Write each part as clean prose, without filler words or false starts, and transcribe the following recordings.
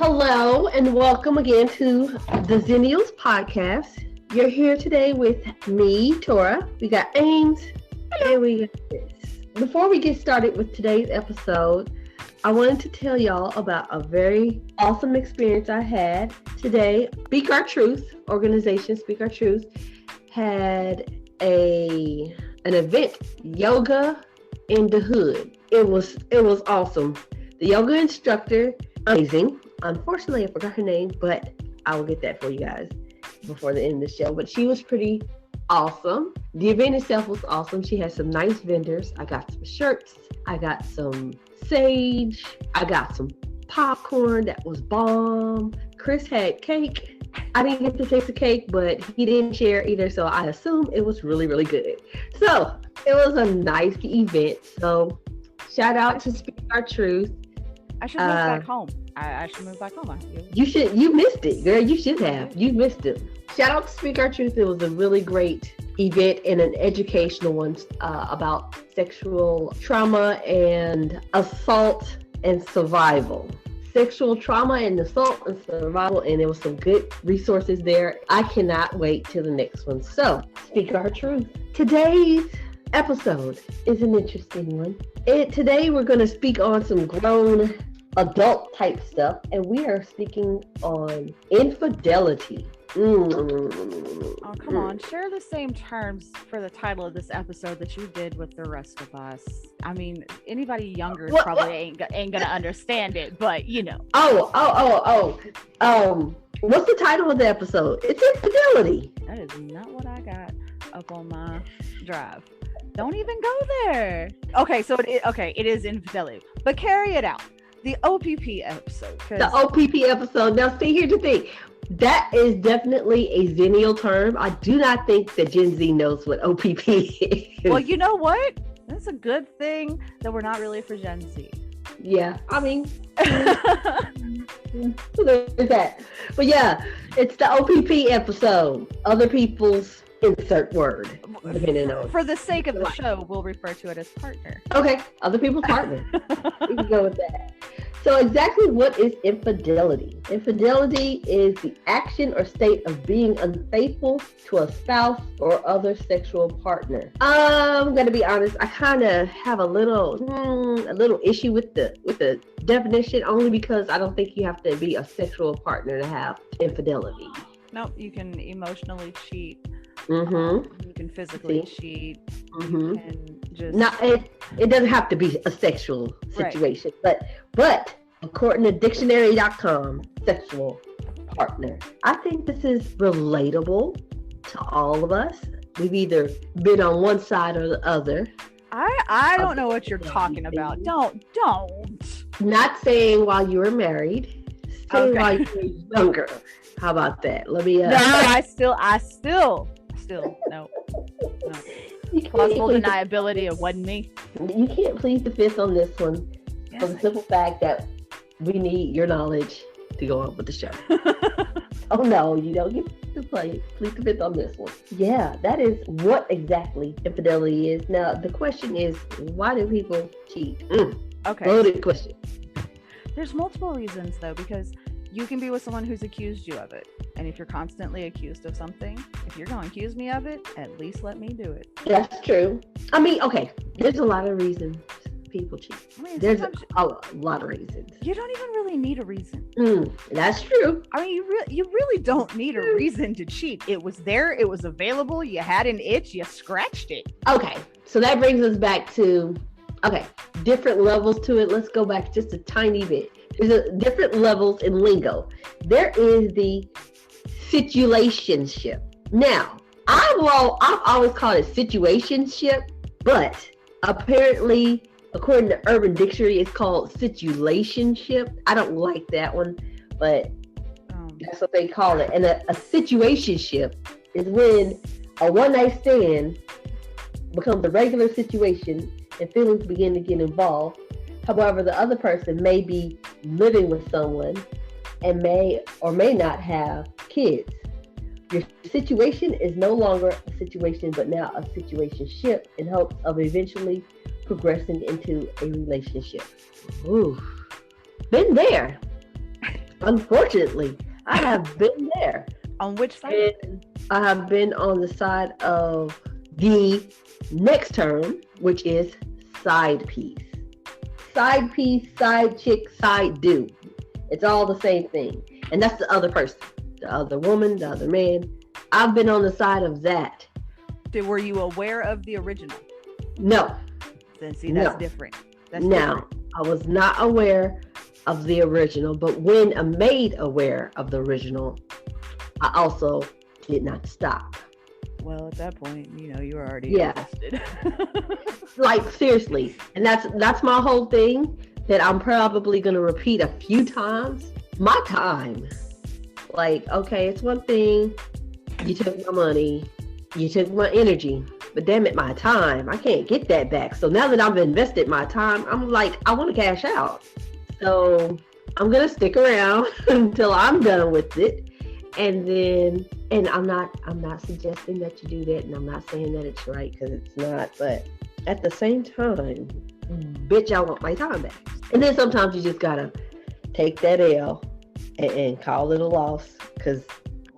Hello and welcome again to the Xennials podcast. You're here today with me, Tora. We got Ames. Hello. And we got this. Before we get started with today's episode, I wanted to tell y'all about a very awesome experience I had today. Speak Our Truth organization, Speak Our Truth, had an event, Yoga in the Hood. It was awesome. The yoga instructor, amazing. Unfortunately, I forgot her name, but I will get that for you guys before the end of the show. But she was pretty awesome. The event itself was awesome. She had some nice vendors. I got some shirts. I got some sage. I got some popcorn that was bomb. Chris had cake. I didn't get to taste the cake, but he didn't share either, so I assume it was really, really good. So it was a nice event. So shout out to Speak Our Truth. I should move back home. I should move back home. You should. You missed it, girl. You should have. You missed it. Shout out to Speak Our Truth. It was a really great event and an educational one about sexual trauma and assault and survival. Sexual trauma and assault and survival, and there was some good resources there. I cannot wait till the next one. So, Speak Our Truth. Today's episode is an interesting one. Today we're going to speak on some grown adult type stuff, and we are speaking on infidelity. Oh, come on. Share the same terms for the title of this episode that you did with the rest of us. I mean, anybody younger probably ain't gonna understand it, but you know. What's the title of the episode? It's infidelity. That is not what I got up on my drive. Don't even go there. Okay, so it is infidelity, but carry it out. The O.P.P episode. The O.P.P episode. Now, see, here's the thing. That is definitely a Xennial term. I do not think that Gen Z knows what O.P.P is. Well, you know what? That's a good thing that we're not really for Gen Z. Yeah, I mean, there's that. But yeah, it's the O.P.P episode. Other people's insert word. For the sake of the show, we'll refer to it as partner. Okay, other people's partner. We can go with that. So exactly what is infidelity? Infidelity is the action or state of being unfaithful to a spouse or other sexual partner. I'm gonna be honest. I kind of have a little issue with the definition, only because I don't think you have to be a sexual partner to have infidelity. Nope, you can emotionally cheat. Mm-hmm. You can physically cheat. Mm-hmm. You can just it doesn't have to be a sexual situation, right. but according to dictionary.com, sexual partner. I think this is relatable to all of us. We've either been on one side or the other. I don't know what you're talking about. Don't. Not saying while you were married. Saying while you were younger. How about that? Let me. No, I still. No. Plausible deniability. It wasn't me. You can't plead the fifth on this one for the simple fact that we need your knowledge to go on with the show. Oh no, you don't get to plead the fifth on this one. Yeah, that is what exactly infidelity is. Now the question is, why do people cheat? Okay. Loaded question. There's multiple reasons though, because you can be with someone who's accused you of it. And if you're constantly accused of something, if you're going to accuse me of it, at least let me do it. That's true. I mean, okay, there's a lot of reasons people cheat. I mean, there's a lot of reasons. You don't even really need a reason. That's true. I mean, you really don't need a reason to cheat. It was there. It was available. You had an itch. You scratched it. Okay, so that brings us back to, different levels to it. Let's go back just a tiny bit. There's different levels in lingo. There is the situationship. Now, I've always called it situationship, but apparently, according to Urban Dictionary, it's called situationship. I don't like that one, but that's what they call it. And a situationship is when a one-night stand becomes a regular situation and feelings begin to get involved. However, the other person may be living with someone and may or may not have kids. Your situation is no longer a situation, but now a situationship in hopes of eventually progressing into a relationship. Ooh, been there. Unfortunately, I have been there. On which side? And I have been on the side of the next term, which is side piece. Side piece, side chick, side dude. It's all the same thing. And that's the other person, the other woman, the other man. I've been on the side of that. Were you aware of the original? No. Then see, that's different. That's now, different. I was not aware of the original, but when I made aware of the original, I also did not stop. Well, at that point, you know, you were already invested. Like, seriously. And that's my whole thing that I'm probably going to repeat a few times. My time. Like, okay, it's one thing. You took my money. You took my energy. But damn it, my time. I can't get that back. So now that I've invested my time, I'm like, I want to cash out. So I'm going to stick around until I'm done with it. And I'm not suggesting that you do that, and I'm not saying that it's right, because it's not, but at the same time, bitch, I want my time back. And then sometimes you just gotta take that L and call it a loss, because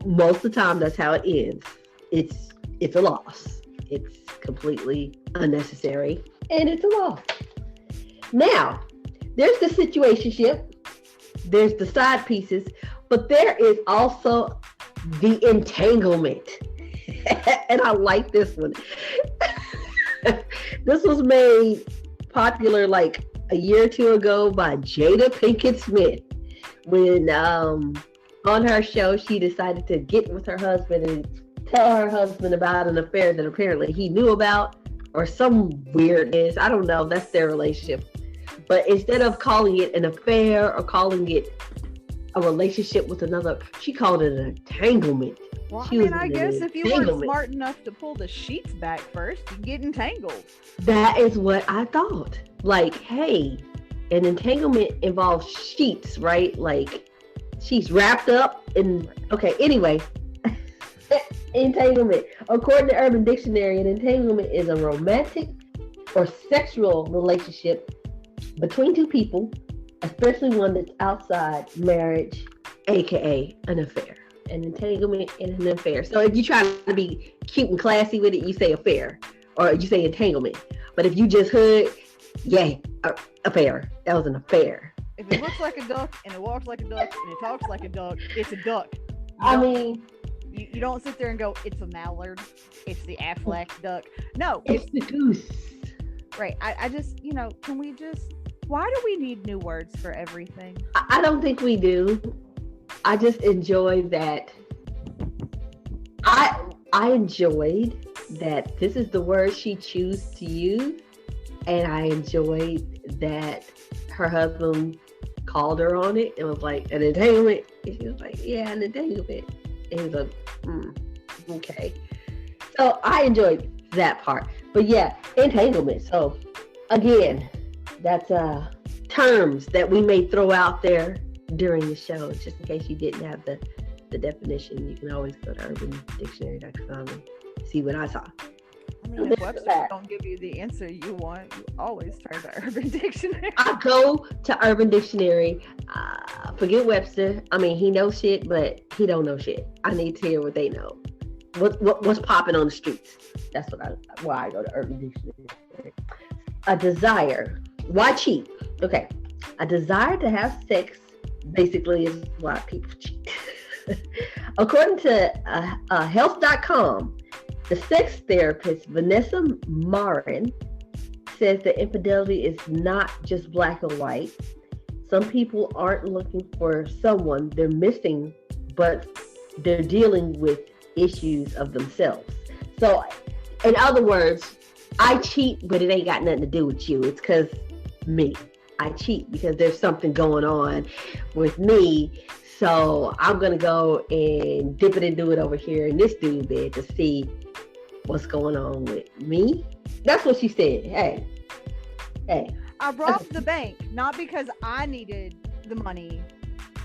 most of the time that's how it ends. It's a loss. It's completely unnecessary, and it's a loss. Now, there's the situationship, there's the side pieces, but there is also the entanglement. And I like this one. This was made popular like a year or two ago by Jada Pinkett Smith, when on her show she decided to get with her husband and tell her husband about an affair that apparently he knew about, or some weirdness. I don't know. That's their relationship. But instead of calling it an affair or calling it a relationship with another, she called it an entanglement. Well, I mean, I guess if you weren't smart enough to pull the sheets back first, you get entangled. That is what I thought. Like, hey, an entanglement involves sheets, right? Like, she's wrapped up in, okay, anyway. Entanglement. According to Urban Dictionary, an entanglement is a romantic or sexual relationship between two people, especially one that's outside marriage, aka an affair. An entanglement and an affair. So if you try to be cute and classy with it, you say affair, or you say entanglement. But if you just hood, yay, affair. That was an affair. If it looks like a duck and it walks like a duck and it talks like a duck, it's a duck. You don't sit there and go, it's a mallard, it's the Aflac duck. No, it's the goose. Right. I just, you know, can we just, why do we need new words for everything? I don't think we do. I just enjoy that. I enjoyed that this is the word she chose to use, and I enjoyed that her husband called her on it and was like, an entanglement. And she was like, yeah, an entanglement. And he was like, okay. So I enjoyed that part. But yeah, entanglement. So again, that's terms that we may throw out there during the show, just in case you didn't have the definition. You can always go to urbandictionary.com and see what I saw. I mean, if Webster don't give you the answer you want, you always turn to Urban Dictionary. I go to Urban Dictionary. Forget Webster. I mean, he knows shit, but he don't know shit. I need to hear what they know. What's popping on the streets? That's why I go to Urban Dictionary. A desire. Why cheat? Okay. A desire to have sex basically is why people cheat. According to health.com, the sex therapist Vanessa Marin says that infidelity is not just black or white. Some people aren't looking for someone they're missing, but they're dealing with issues of themselves. So, in other words, I cheat, but it ain't got nothing to do with you. It's because me. I cheat because there's something going on with me. So I'm going to go and dip it and do it over here in this dude bed to see what's going on with me. That's what she said. Hey. I robbed the bank, not because I needed the money,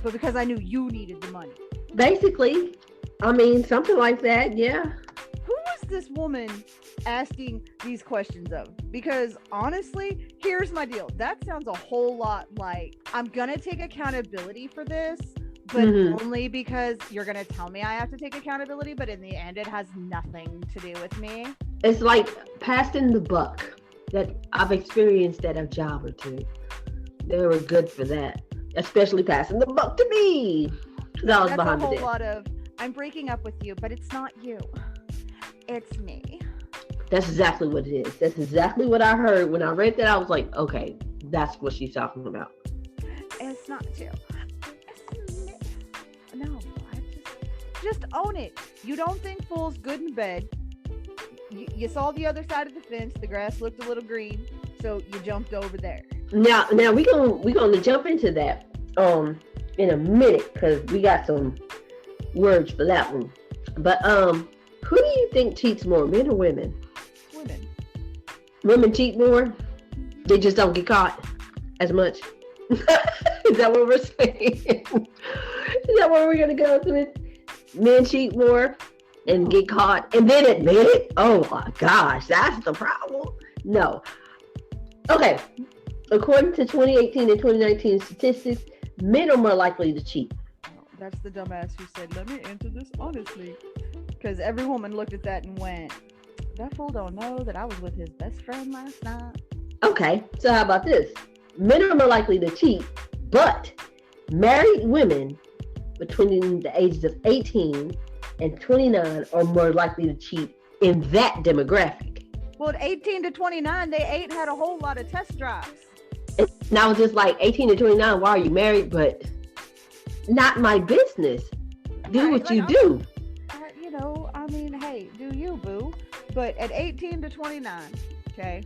but because I knew you needed the money. Basically, I mean, something like that, yeah. Who was this woman asking these questions of? Because honestly, here's my deal. That sounds a whole lot like, I'm gonna take accountability for this, but only because you're going to tell me I have to take accountability, but in the end, it has nothing to do with me. It's like passing the buck. That I've experienced that a job or two. They were good for that, especially passing the buck to me. Because I was behind the desk. That's a whole lot of, I'm breaking up with you, but it's not you. It's me. That's exactly what it is. That's exactly what I heard. When I read that, I was like, okay, that's what she's talking about. It's not you. It's me. No, just own it. You don't think fool's good in bed. You saw the other side of the fence. The grass looked a little green, so you jumped over there. Now we gonna jump into that in a minute because we got some words for that one. But who do you think cheats more, men or women? Women. Women cheat more. They just don't get caught as much. Is that what we're saying? Is that where we're gonna go with? Men cheat more and get caught and then admit it? Oh my gosh, that's the problem. No. Okay. According to 2018 and 2019 statistics, men are more likely to cheat. That's the dumbass who said, let me answer this honestly. Because every woman looked at that and went, that fool don't know that I was with his best friend last night. Okay, so how about this? Men are more likely to cheat, but married women between the ages of 18 and 29 are more likely to cheat in that demographic. Well, at 18 to 29, they ain't had a whole lot of test drives. And I was just like, 18 to 29, why are you married? But not my business. Do what you do. You know, I mean, hey, do you, boo? But at 18 to 29, okay,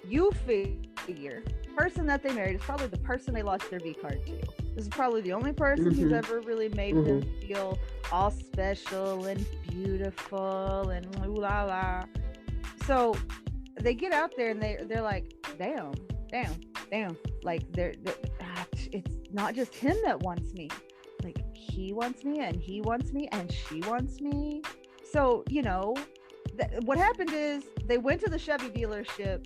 you figure person that they married is probably the person they lost their V card to. This is probably the only person who's ever really made them feel all special and beautiful and ooh la la. So they get out there and they're like, damn. Like it's not just him that wants me. Like he wants me and he wants me and she wants me. So, you know, what happened is they went to the Chevy dealership,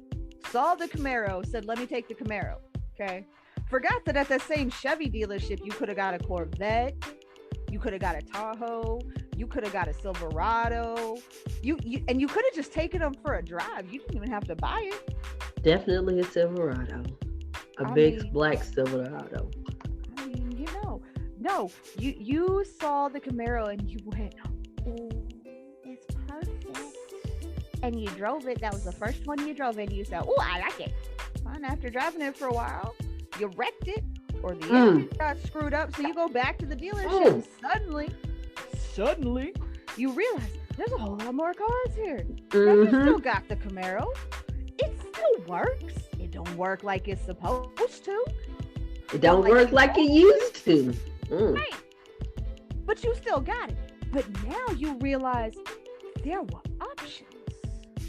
saw the Camaro, said, let me take the Camaro. Okay. Forgot that at that same Chevy dealership, you could have got a Corvette. You could have got a Tahoe. You could have got a Silverado. You could have just taken them for a drive. You didn't even have to buy it. Definitely a Silverado. A big black Silverado. I mean, you know. No, you saw the Camaro and you went, oh, it's perfect. And you drove it. That was the first one you drove and you said, oh, I like it. Fine. After driving it for a while, you wrecked it or the engine got screwed up. So you go back to the dealership. Suddenly, you realize there's a whole lot more cars here. Now you still got the Camaro. It still works. It don't work like it's supposed to. It don't work like it used to. Right. But you still got it. But now you realize there were options.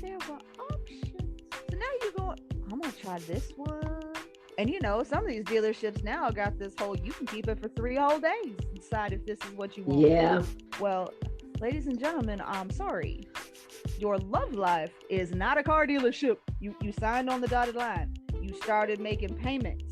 So now you go, I'm going to try this one. And you know, some of these dealerships now got this whole, you can keep it for 3 whole days. Decide if this is what you want. Yeah. Well, ladies and gentlemen, I'm sorry. Your love life is not a car dealership. You signed on the dotted line. You started making payments.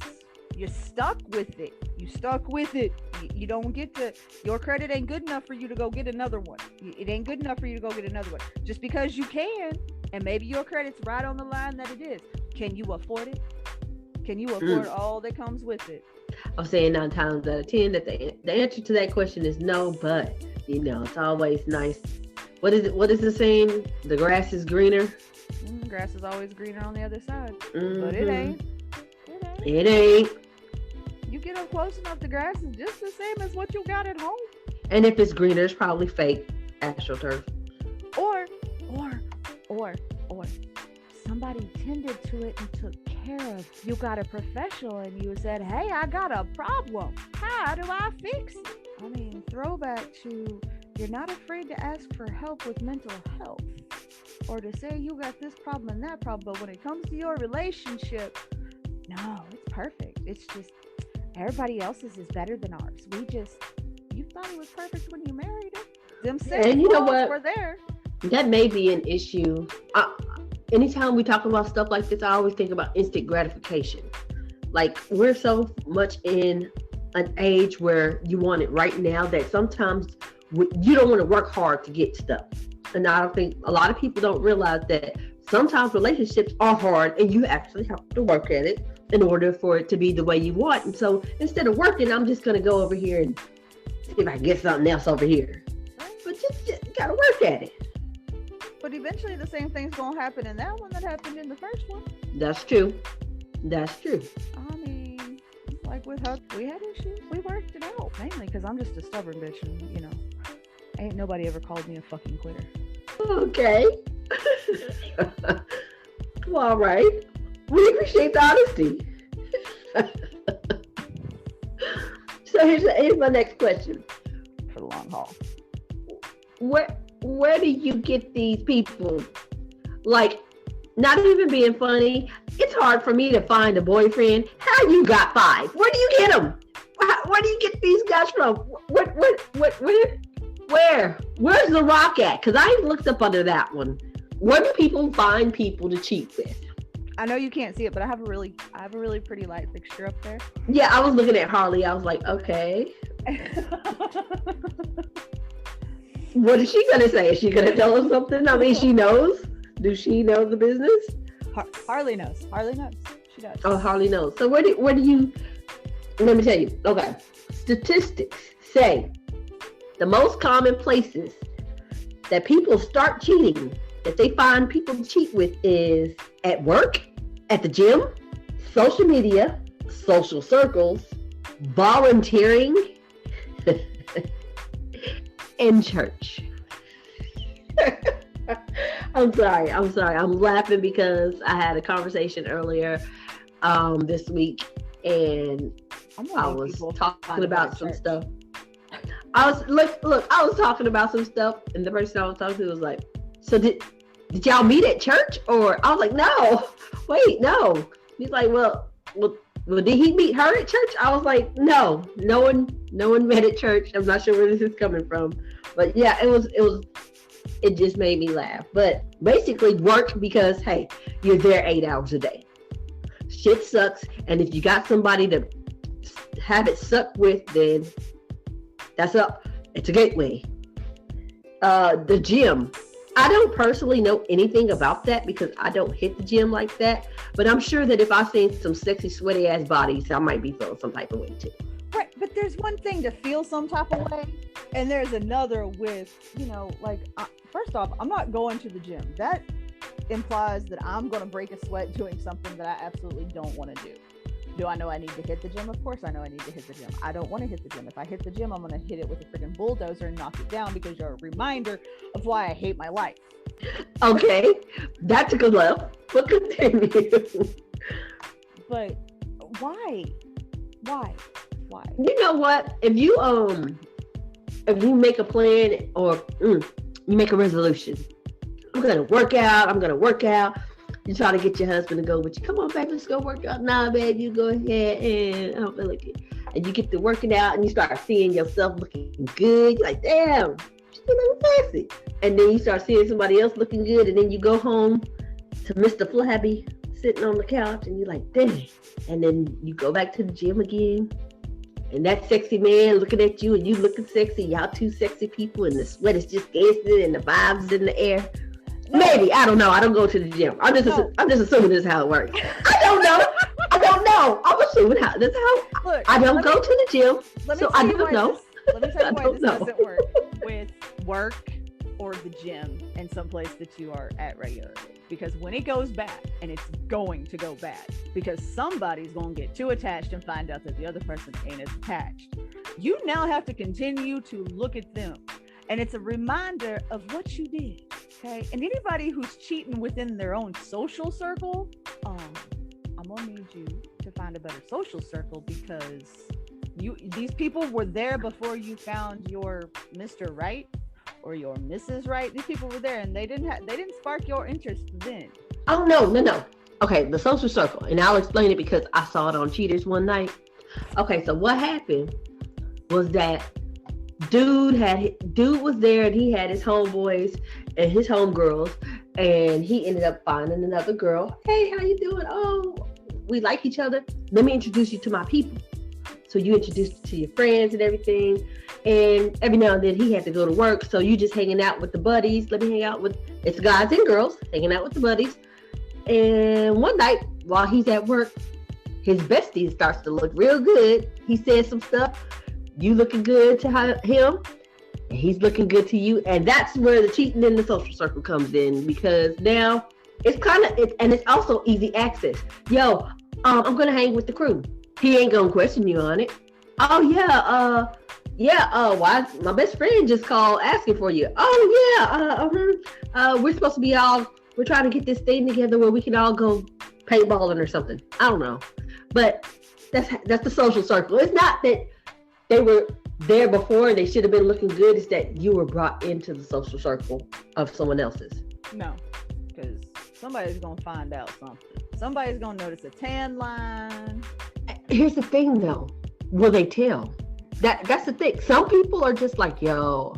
You're stuck with it. You don't get to, your credit ain't good enough for you to go get another one. It ain't good enough for you to go get another one. Just because you can, and maybe your credit's right on the line that it is. Can you afford it? Can you afford all that comes with it? I'm saying 9 times out of 10 that the answer to that question is no, but you know, it's always nice. What is the saying? The grass is greener. Grass is always greener on the other side. But it ain't. It ain't. You get up close enough, the grass is just the same as what you got at home. And if it's greener, it's probably fake astroturf. Or somebody tended to it and took care of it. You got a professional and you said, hey, I got a problem. How do I fix it? I mean, throwback to, you're not afraid to ask for help with mental health. Or to say you got this problem and that problem. But when it comes to your relationship, no, it's perfect. It's just, everybody else's is better than ours. You thought it was perfect when you married him. Them same flaws were there. That may be an issue. Anytime we talk about stuff like this, I always think about instant gratification. Like, we're so much in an age where you want it right now, that sometimes you don't want to work hard to get stuff. And I don't think a lot of people don't realize that sometimes relationships are hard and you actually have to work at it in order for it to be the way you want. And so instead of working, I'm just going to go over here and see if I can get something else over here. But just got to work at it. But eventually the same thing's going to happen in that one that happened in the first one. That's true. That's true. I mean, like with her, we had issues. We worked it out, mainly because I'm just a stubborn bitch, and you know, ain't nobody ever called me a fucking quitter. Okay. Well, all right. We appreciate the honesty. So here's my next question. For the long haul. Where do you get these people? Like, not even being funny, it's hard for me to find a boyfriend. How you got 5? Where do you get them? Where do you get these guys from? Where's the rock at? Because I looked up under that one. Where do people find people to cheat with? I know you can't see it, but I have a really pretty light fixture up there. Yeah, I was looking at Harley. I was like, okay. What is she gonna say? Is she gonna tell us something? I mean, she knows. Does she know the business? Harley knows. She does. Oh, Harley knows. So where do you? Let me tell you. Okay, statistics say the most common places that people start cheating, that they find people to cheat with, is at work, at the gym, social media, social circles, volunteering, and church. I'm sorry. I'm laughing because I had a conversation earlier this week, and I was talking about some stuff. I was talking about some stuff, and the person I was talking to was like, so did y'all meet at church? Or I was like, no, wait, no. He's like, well, did he meet her at church? I was like, no one met at church. I'm not sure where this is coming from, but yeah, it just made me laugh. But basically work, because hey, you're there 8 hours a day. Shit sucks, and if you got somebody to have it suck with, then it's a gateway. The gym. I don't personally know anything about that because I don't hit the gym like that. But I'm sure that if I seen some sexy, sweaty ass bodies, I might be feeling some type of way too. Right, but there's one thing to feel some type of way, and there's another with, like, first off, I'm not going to the gym. That implies that I'm going to break a sweat doing something that I absolutely don't want to do. Do I know I need to hit the gym? Of course I know I need to hit the gym. I don't want to hit the gym. If I hit the gym, I'm going to hit it with a freaking bulldozer and knock it down, because you're a reminder of why I hate my life. Okay, that took a left. But continue. But why? You know what? If you make a plan, or you make a resolution, I'm gonna work out. You try to get your husband to go with you. Come on, babe, let's go work out. Nah, babe, you go ahead, and I don't feel like it. And you get to working out, and you start seeing yourself looking good. You're like, damn, she's looking fancy. And then you start seeing somebody else looking good, and then you go home to Mr. Flabby sitting on the couch, and you're like, dang. And then you go back to the gym again, and that sexy man looking at you, and you looking sexy. Y'all two sexy people, and the sweat is just gassing, and the vibes in the air. Maybe, I don't know. I don't go to the gym. I'm just assuming this is how it works. I don't know. I'm assuming that's how. Look, I don't go to the gym, so I don't know. Let me tell you why this doesn't work with work or the gym and someplace that you are at regularly. Because when it goes bad, and it's going to go bad, because somebody's going to get too attached and find out that the other person ain't as attached, you now have to continue to look at them. And it's a reminder of what you did. Okay, and anybody who's cheating within their own social circle, I'm gonna need you to find a better social circle, because these people were there before you found your Mr. Right or your Mrs. Right. These people were there, and they didn't spark your interest then. Oh no. Okay, the social circle, and I'll explain it because I saw it on Cheaters one night. Okay, so what happened was that dude was there, and he had his homeboys and his homegirls, and he ended up finding another girl. Hey, how you doing? Oh, we like each other. Let me introduce you to my people. So you introduced it to your friends and everything. And every now and then he had to go to work. So you just hanging out with the buddies. Let me hang out with, it's guys and girls hanging out with the buddies. And one night while he's at work, his bestie starts to look real good. He says some stuff. You looking good to him. And he's looking good to you. And that's where the cheating in the social circle comes in, because now it's kind of, and it's also easy access. Yo, I'm going to hang with the crew. He ain't going to question you on it. Oh, yeah. Why? My best friend just called asking for you. Oh, yeah. We're supposed to be we're trying to get this thing together where we can all go paintballing or something. I don't know. But that's the social circle. It's not that they were there before and they should have been looking good. It's that you were brought into the social circle of someone else's. No, because somebody's going to find out something. Somebody's going to notice a tan line. Here's the thing, though. Will they tell? That's the thing. Some people are just like, yo,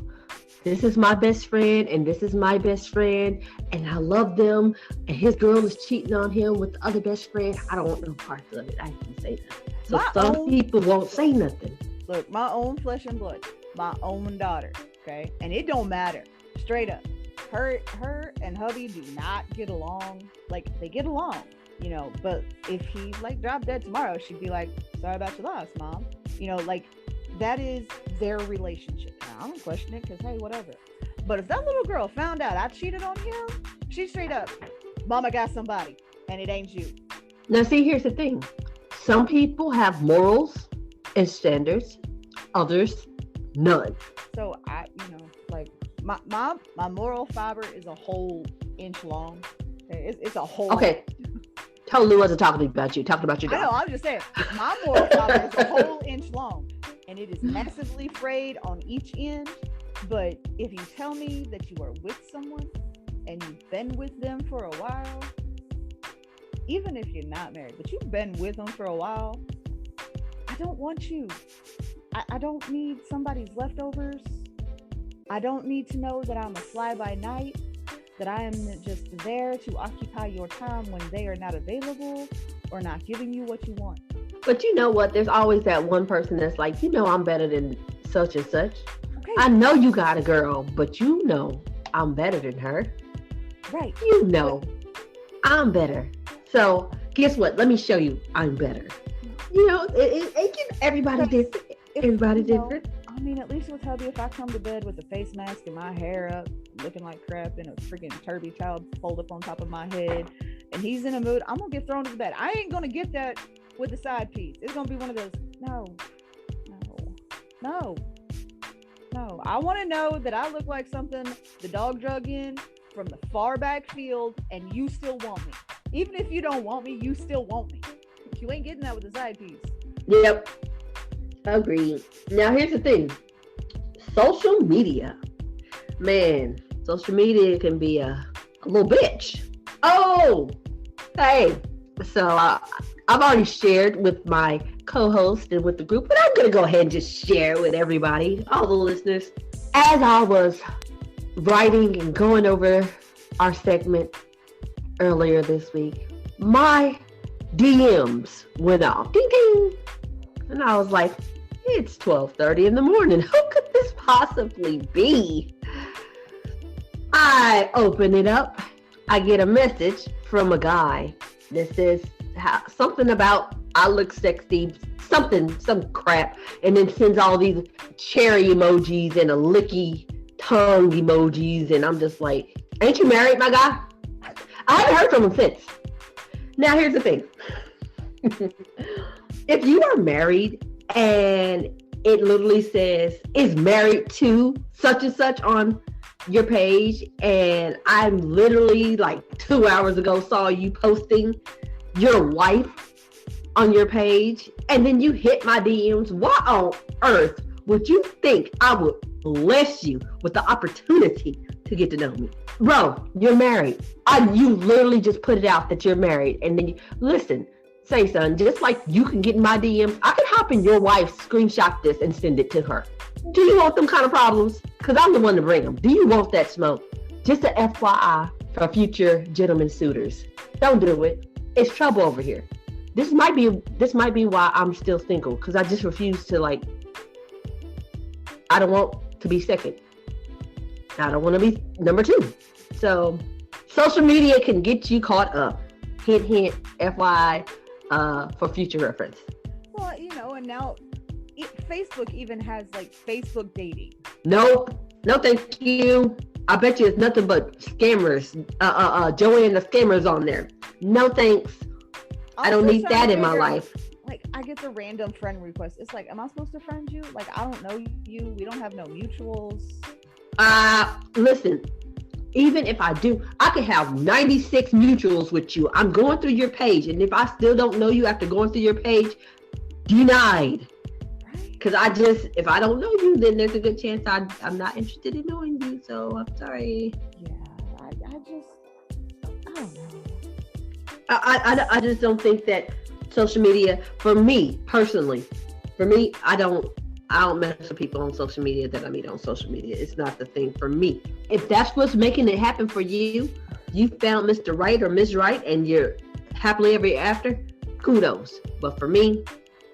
this is my best friend and this is my best friend and I love them and his girl is cheating on him with the other best friend. I don't want no parts of it. I can say that. So some people won't say nothing. Look, my own flesh and blood, my own daughter, okay? And it don't matter. Straight up. Her and hubby do not get along. Like, they get along, you know, but if he like dropped dead tomorrow, she'd be like, sorry about your loss, mom. You know, like, that is their relationship. Now, I don't question it because, hey, whatever. But if that little girl found out I cheated on him, she's straight up, mama got somebody, and it ain't you. Now, see, here's the thing. Some people have morals and standards, others, none. So, like, my moral fiber is a whole inch long. It's a whole... Okay. Totally wasn't talking about you. Talking about your dog. I know, I'm just saying. My moral fiber is a whole inch long. And it is massively frayed on each end. But if you tell me that you are with someone and you've been with them for a while, even if you're not married, but you've been with them for a while, I don't want you. I don't need somebody's leftovers. I don't need to know that I'm a fly-by-night, that I am just there to occupy your time when they are not available or not giving you what you want. But you know what? There's always that one person that's like, I'm better than such and such. Okay. I know you got a girl, but I'm better than her. Right. I'm better. So guess what? Let me show you I'm better. Everybody's different. Everybody's different. I mean, at least with hubby, if I come to bed with a face mask and my hair up, looking like crap and a freaking turby child fold up on top of my head, and he's in a mood, I'm going to get thrown to bed. I ain't going to get that with the side piece. It's going to be one of those, no. I want to know that I look like something the dog drug in from the far back field and you still want me. Even if you don't want me, you still want me. You ain't getting that with the side piece. Yep. Agreed. Now, here's the thing. Social media. Man, social media can be a little bitch. Oh, hey. So, I've already shared with my co-host and with the group, but I'm going to go ahead and just share with everybody, all the listeners. As I was writing and going over our segment earlier this week, my DMs went off. Ding, ding. And I was like, it's 12:30 in the morning. Who could this possibly be? I open it up. I get a message from a guy that says something about I look sexy, some crap, and then sends all these cherry emojis and a licky tongue emojis, and I'm just like, ain't you married, my guy? I haven't heard from him since. Now, here's the thing. If you are married and it literally says is married to such and such on your page, and I literally like 2 hours ago saw you posting your wife on your page, and then you hit my DMs, why on earth would you think I would bless you with the opportunity to get to know me? Bro, you're married. You literally just put it out that you're married, and then listen, say son, just like you can get in my DMs, I can hop in your wife, screenshot this and send it to her. Do you want them kind of problems? Because I'm the one to bring them. Do you want that smoke? Just a FYI for future gentlemen suitors. Don't do it. It's trouble over here. this might be why I'm still single, because I just refuse to, like, I don't want to be second. I don't want to be number two. So social media can get you caught up. Hint, hint, FYI, for future reference. Well, and now Facebook even has like Facebook dating. Nope. No, thank you. I bet you it's nothing but scammers. Joanne the scammers on there. No thanks. I don't need that in my life. Like, I get the random friend request. It's like, am I supposed to friend you? Like, I don't know you. We don't have no mutuals. Listen, even if I do, I could have 96 mutuals with you. I'm going through your page, and if I still don't know you after going through your page, denied. Because if I don't know you, then there's a good chance I'm not interested in knowing you. So I'm sorry. Yeah, I don't know. I just don't think that social media, for me personally, I don't mess with people on social media that I meet on social media. It's not the thing for me. If that's what's making it happen for you, you found Mr. Right or Ms. Right, and you're happily ever after, kudos. But for me,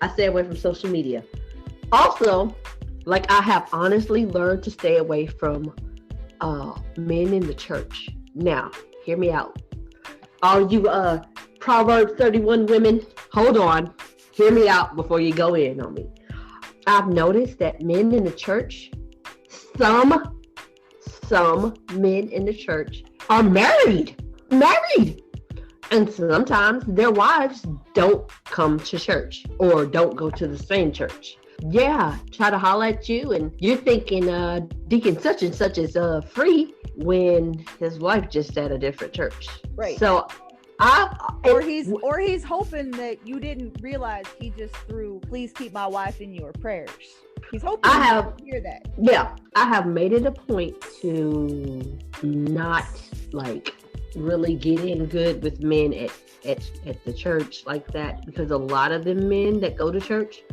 I stay away from social media. Also, like, I have honestly learned to stay away from men in the church. Now, hear me out. All you Proverbs 31 women, hold on. Hear me out before you go in on me. I've noticed that men in the church, some men in the church are married. And sometimes their wives don't come to church or don't go to the same church. Yeah, try to holler at you, and you're thinking Deacon such and such is free when his wife just at a different church. Right. So he's hoping that you didn't realize he just threw "Please keep my wife in your prayers." He's hoping you hear that. Yeah, I have made it a point to not like really get in good with men at the church like that, because a lot of the men that go to church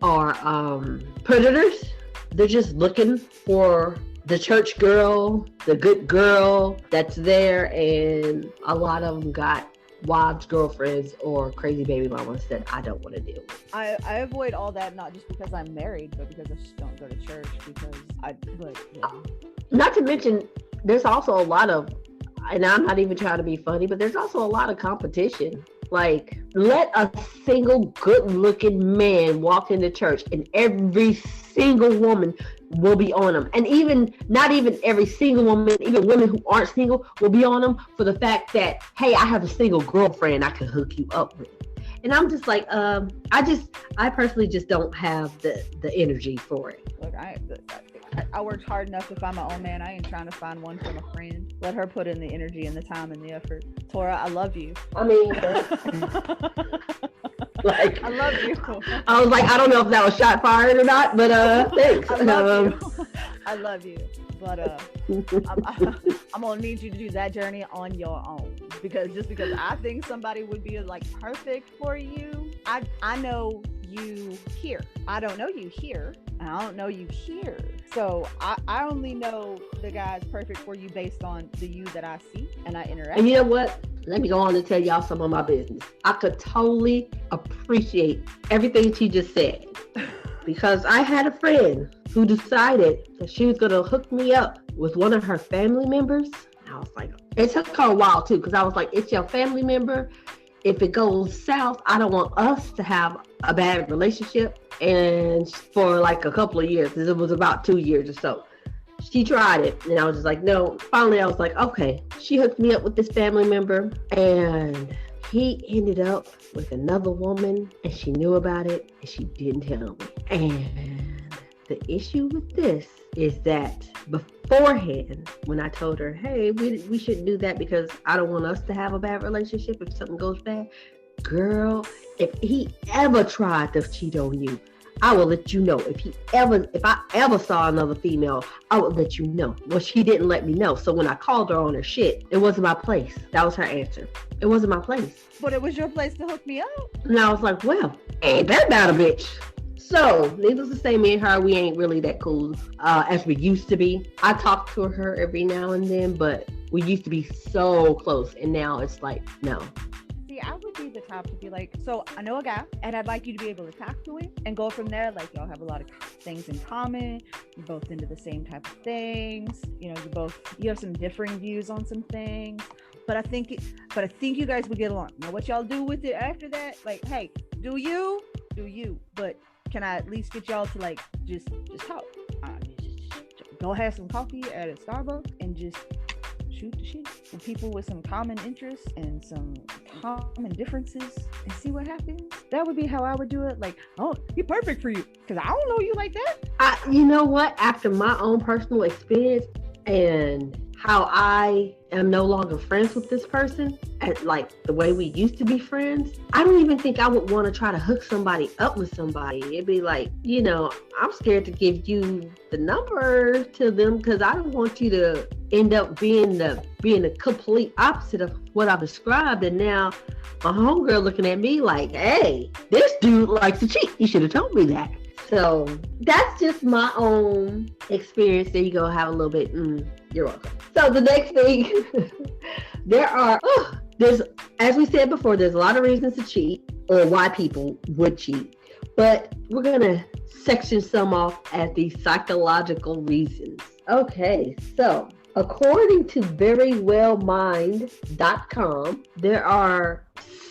are predators. They're just looking for the church girl, the good girl that's there, and a lot of them got wives, girlfriends, or crazy baby mamas that I don't want to deal with. I avoid all that, not just because I'm married, but because I just don't go to church, because Not to mention, there's also a lot of, and I'm not even trying to be funny, but there's also a lot of competition. Like, let a single good-looking man walk into church, and every single woman will be on them. And not even every single woman, even women who aren't single will be on them for the fact that, hey, I have a single girlfriend I can hook you up with. And I'm just like, I personally just don't have the energy for it. Look, I worked hard enough to find my own man. I ain't trying to find one from a friend. Let her put in the energy and the time and the effort. Tora, I love you. I mean, like, I love you. I was like, I don't know if that was shot fired or not, but thanks. I love you. But I'm gonna need you to do that journey on your own, because I think somebody would be like perfect for you. I know you here. I don't know you here. I don't know you here. So I only know the guy's perfect for you based on the you that I see and I interact. And you know what? Let me go on and tell y'all some of my business. I could totally appreciate everything she just said, because I had a friend who decided that she was going to hook me up with one of her family members. And I was like, it took her a while too, because I was like, it's your family member. If it goes south, I don't want us to have a bad relationship. And for like a couple of years, it was about 2 years or so, she tried it, and I was just like, no. Finally, I was like, okay. She hooked me up with this family member, and he ended up with another woman, and she knew about it, and she didn't tell me. And the issue with this is that beforehand, when I told her, hey, we shouldn't do that because I don't want us to have a bad relationship if something goes bad. Girl, if he ever tried to cheat on you, I will let you know. If I ever saw another female, I would let you know. Well, she didn't let me know. So when I called her on her shit, it wasn't my place. That was her answer. It wasn't my place. But it was your place to hook me up. And I was like, well, ain't that about a bitch? So, needless to say, me and her, we ain't really that cool as we used to be. I talk to her every now and then, but we used to be so close. And now it's like, no. See, I would be the type to be like, so I know a guy and I'd like you to be able to talk to him and go from there. Like, y'all have a lot of things in common. You're both into the same type of things. You know, you have some differing views on some things. But I think you guys would get along. Now, what y'all do with it after that? Like, hey, do you? But can I at least get y'all to like just talk? Just go have some coffee at a Starbucks and just shoot the shit with people with some common interests and some common differences and see what happens. That would be how I would do it. Like, oh, he's perfect for you because I don't know you like that. You know what? After my own personal experience and how I am no longer friends with this person, at like the way we used to be friends, I don't even think I would want to try to hook somebody up with somebody. It'd be like, you know, I'm scared to give you the number to them because I don't want you to end up being the complete opposite of what I've described. And now my homegirl looking at me like, hey, this dude likes to cheat. You should have told me that. So that's just my own experience. There you go. Have a little bit. You're welcome. So the next thing, there's, as we said before, there's a lot of reasons to cheat or why people would cheat. But we're going to section some off as the psychological reasons. Okay, so according to verywellmind.com, there are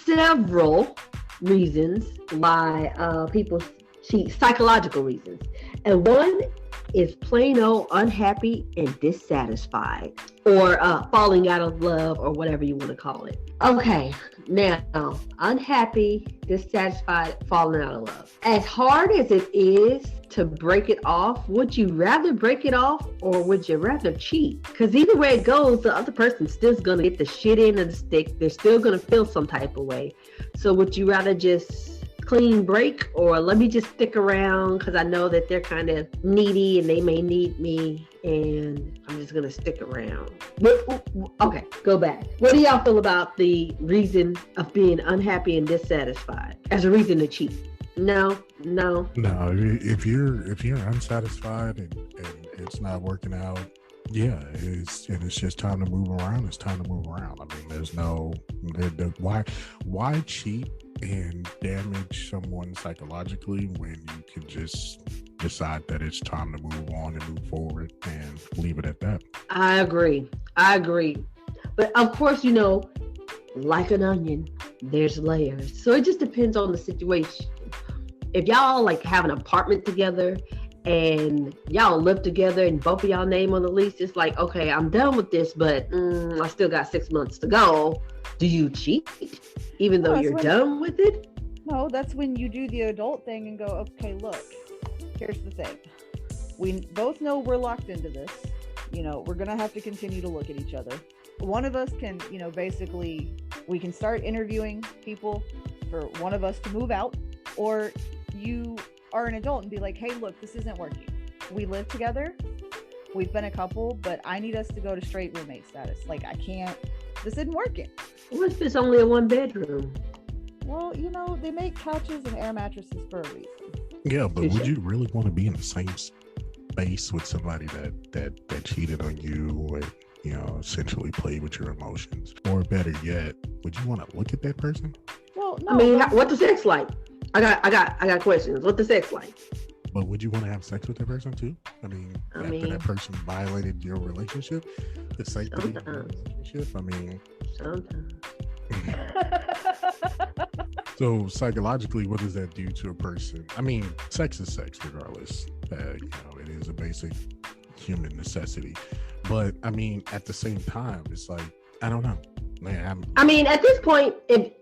several reasons why people cheat, psychological reasons. And one is plain old unhappy and dissatisfied, or falling out of love, or whatever you want to call it. Okay, now, unhappy, dissatisfied, falling out of love. As hard as it is to break it off, would you rather break it off or would you rather cheat? Because either way it goes, the other person's still going to get the shit end of the stick. They're still going to feel some type of way. So would you rather just clean break, or let me just stick around because I know that they're kind of needy and they may need me and I'm just gonna stick around? Okay, go back. What do y'all feel about the reason of being unhappy and dissatisfied as a reason to cheat? No. If you're unsatisfied and it's not working out, yeah, it's just time to move around. It's time to move around. I mean, there's no why cheat and damage someone psychologically when you can just decide that it's time to move on and move forward and leave it at that. I agree. But of course, you know, like an onion, there's layers. So it just depends on the situation. If y'all like have an apartment together and y'all live together and both of y'all name on the lease, it's like, okay, I'm done with this, but I still got 6 months to go. Do you cheat even though you're done with it? No, that's when you do the adult thing and go, okay, look, here's the thing. We both know we're locked into this. You know, we're going to have to continue to look at each other. One of us can, you know, basically, we can start interviewing people for one of us to move out, or you are an adult and be like, hey, look, this isn't working. We live together. We've been a couple, but I need us to go to straight roommate status. Like, I can't, this isn't working. What if it's only a 1 bedroom? Well, you know, they make couches and air mattresses for a reason. Yeah, but would you really want to be in the same space with somebody that cheated on you or, you know, essentially played with your emotions? Or better yet, would you want to look at that person? Well, no. I mean, what's the sex like? I got questions. What's the sex like? But would you want to have sex with that person too? I mean, after that person violated your relationship, the sanctity of your relationship? I mean, sometimes. So psychologically, what does that do to a person? I mean, sex is sex regardless. You know, it is a basic human necessity. But I mean, at the same time, it's like, I don't know. Man, I mean, at this point, if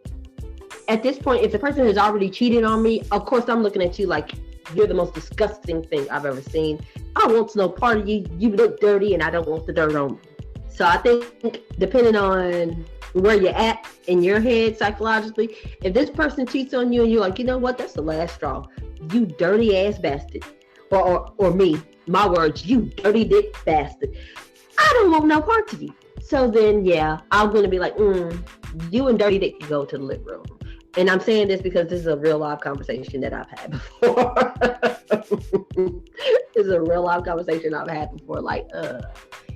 the person has already cheated on me, of course I'm looking at you like you're the most disgusting thing I've ever seen. I want no part of you. You look dirty and I don't want the dirt on me. So I think depending on where you're at in your head psychologically, if this person cheats on you and you're like, you know what, that's the last straw. You dirty ass bastard. Or me, my words, you dirty dick bastard. I don't want no parts of you. So then, yeah, I'm going to be like, you and dirty dick can go to the living room. And I'm saying this because this is a real live conversation that I've had before. This is a real live conversation I've had before. Like,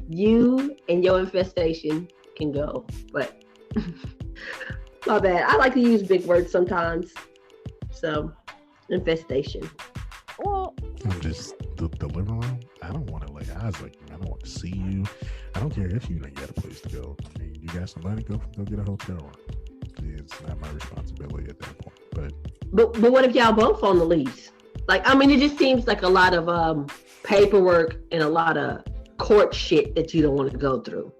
you and your infestation can go. But My bad. I like to use big words sometimes. So, infestation. Well, I'm just the living room. I don't want to lay eyes like you. I don't want to see you. I don't care if you ain't got a place to go. I mean, you got some money, go get a hotel room. It's not my responsibility at that point. But what if y'all both on the lease? Like, I mean, it just seems like a lot of paperwork and a lot of court shit that you don't want to go through.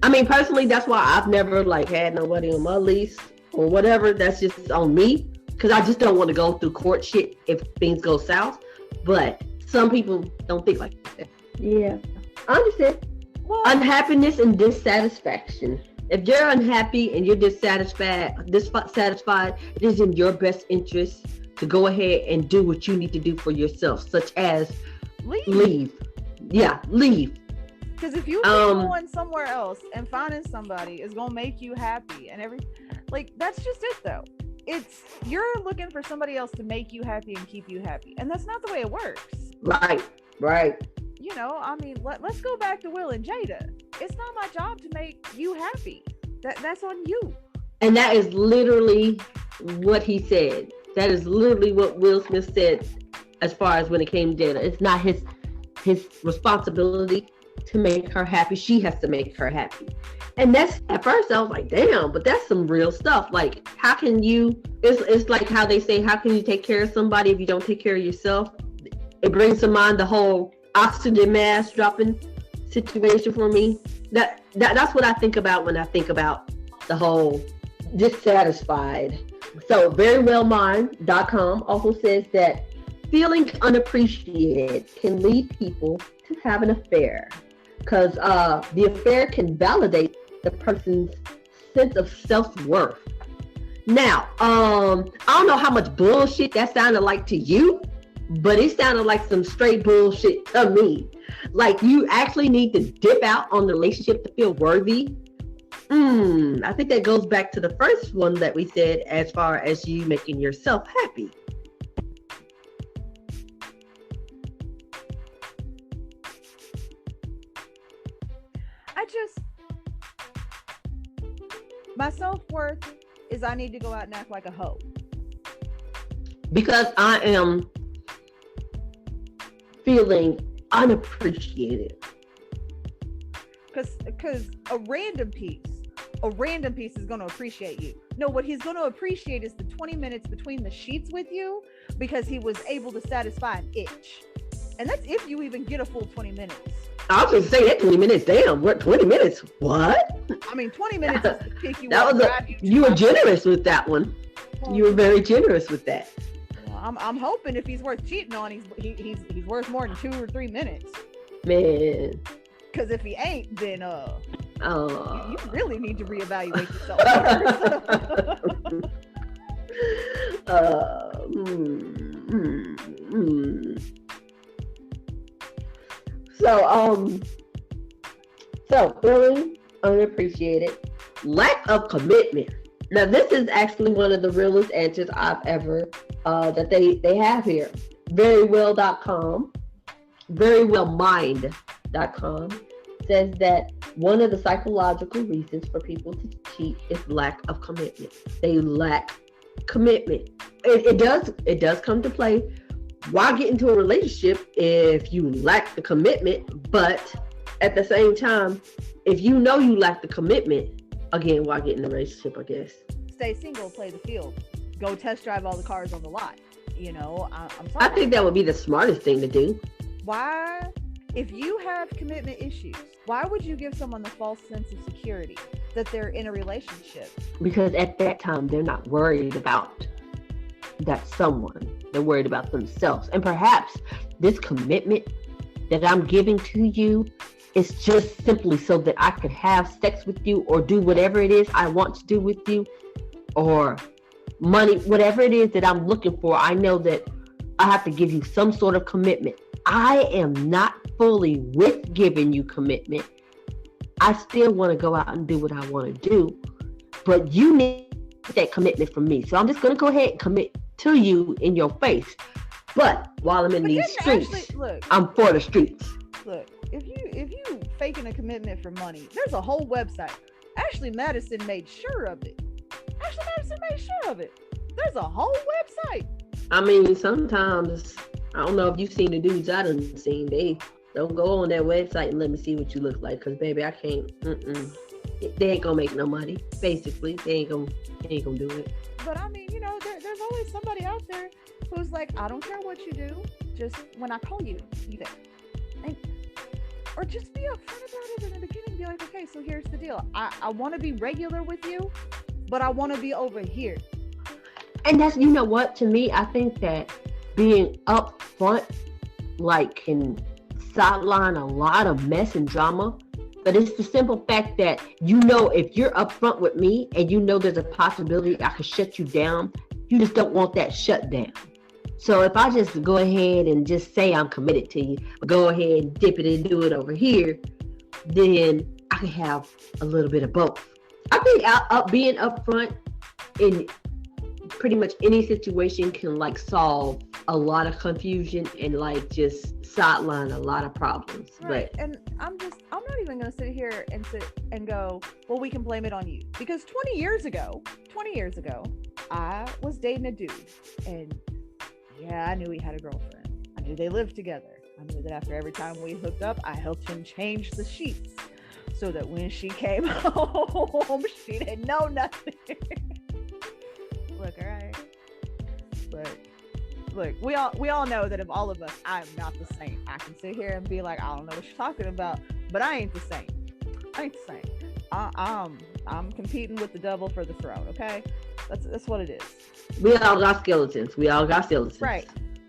I mean, personally, that's why I've never like had nobody on my lease or whatever. That's just on me because I just don't want to go through court shit if things go south. But some people don't think like that. Yeah, I understand. well, Unhappiness and dissatisfaction. If you're unhappy and you're dissatisfied, it is in your best interest to go ahead and do what you need to do for yourself, such as leave. Yeah, leave. Because if you think going somewhere else and finding somebody is gonna make you happy and everything, like that's just it though. It's you're looking for somebody else to make you happy and keep you happy, and that's not the way it works. Right. You know, I mean, let's go back to Will and Jada. It's not my job to make you happy. That's on you. And that is literally what he said. That is literally what Will Smith said as far as when it came to Jada. It's not his responsibility to make her happy. She has to make her happy. And that's, at first I was like, damn, but that's some real stuff. Like, how can you, it's like how they say, how can you take care of somebody if you don't take care of yourself? It brings to mind the whole oxygen mask dropping situation for me. That's what I think about when I think about the whole dissatisfied. So verywellmind.com also says that feeling unappreciated can lead people to have an affair because the affair can validate the person's sense of self-worth. Now, I don't know how much bullshit that sounded like to you, but it sounded like some straight bullshit to me. Like you actually need to dip out on the relationship to feel worthy. I think that goes back to the first one that we said as far as you making yourself happy. My self-worth is I need to go out and act like a hoe. Because I am feeling unappreciated. Because a random piece is going to appreciate you. No, what he's going to appreciate is the 20 minutes between the sheets with you because he was able to satisfy an itch. And that's if you even get a full 20 minutes. I was just saying that 20 minutes. Damn, what 20 minutes? What? I mean, 20 minutes is to pick you that up. Was you were generous with that one. You were very generous with that. Well, I'm hoping if he's worth cheating on, he's worth more than 2 or 3 minutes. Man. Because if he ain't, then you really need to reevaluate yourself first. So feeling unappreciated, lack of commitment. Now this is actually one of the realest answers I've ever that they have here. Verywell.com, verywellmind.com says that one of the psychological reasons for people to cheat is lack of commitment. They lack commitment. It does come to play. Why get into a relationship if you lack the commitment? But at the same time, if you know you lack the commitment, again, why get in a relationship, I guess? Stay single, play the field. Go test drive all the cars on the lot. You know, I'm sorry. I think that would be the smartest thing to do. Why? If you have commitment issues, why would you give someone the false sense of security that they're in a relationship? Because at that time, they're not worried about that someone. They're worried about themselves. And perhaps this commitment that I'm giving to you is just simply so that I could have sex with you or do whatever it is I want to do with you, or money, whatever it is that I'm looking for. I know that I have to give you some sort of commitment. I am not fully with giving you commitment. I still want to go out and do what I want to do, but you need that commitment from me. So I'm just going to go ahead and commit to you in your face. But while I'm in these streets, I'm for the streets. Look, if you faking a commitment for money, there's a whole website. Ashley Madison made sure of it. Ashley Madison made sure of it. There's a whole website. I mean, sometimes, I don't know if you've seen the dudes I done seen. They don't go on that website and let me see what you look like. Because, baby, I can't. They ain't going to make no money. Basically, they ain't gonna do it. But, I mean, there's always somebody out there who's like, I don't care what you do. Just when I call you, be there. Or just be upfront about it in the beginning. Be like, okay, so here's the deal. I want to be regular with you, but I want to be over here. And that's, you know what, to me, I think that being upfront, like, can sideline a lot of mess and drama. But it's the simple fact that, if you're upfront with me and there's a possibility I could shut you down, you just don't want that shut down. So if I just go ahead and just say I'm committed to you, but go ahead and dip it and do it over here, then I can have a little bit of both. I think being upfront in pretty much any situation can like solve a lot of confusion and like just sideline a lot of problems. Right. And I'm not even going to sit here and go, well, we can blame it on you. Because 20 years ago, I was dating a dude, and yeah, I knew he had a girlfriend. I knew they lived together. I knew that after every time we hooked up, I helped him change the sheets so that when she came home, she didn't know nothing. Look, all right. Look, we all know that of all of us, I'm not the same. I can sit here and be like, I don't know what you're talking about, but I ain't the same. I'm competing with the devil for the throne, okay? That's what it is. We all got skeletons. Right.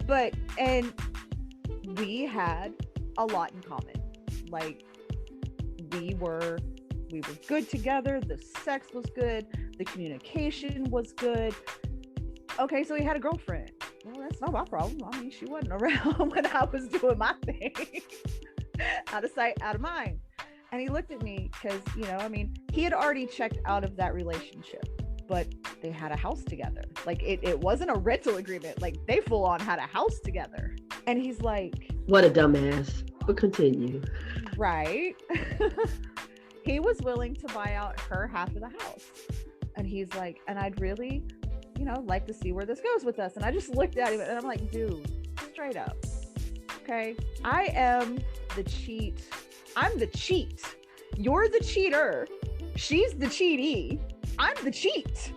But, and we had a lot in common. Like, we were good together. The sex was good. The communication was good. Okay, so he had a girlfriend. Well, that's not my problem. I mean, she wasn't around when I was doing my thing. Out of sight, out of mind. And he looked at me because, he had already checked out of that relationship, but they had a house together. Like, it wasn't a rental agreement. Like, they full on had a house together. And he's like, what a dumbass. But continue. Right. He was willing to buy out her half of the house. And he's like, and I'd really, like to see where this goes with us. And I just looked at him and I'm like, dude, straight up. Okay. I am the cheat. I'm the cheat. You're the cheater. She's the cheatee. I'm the cheat.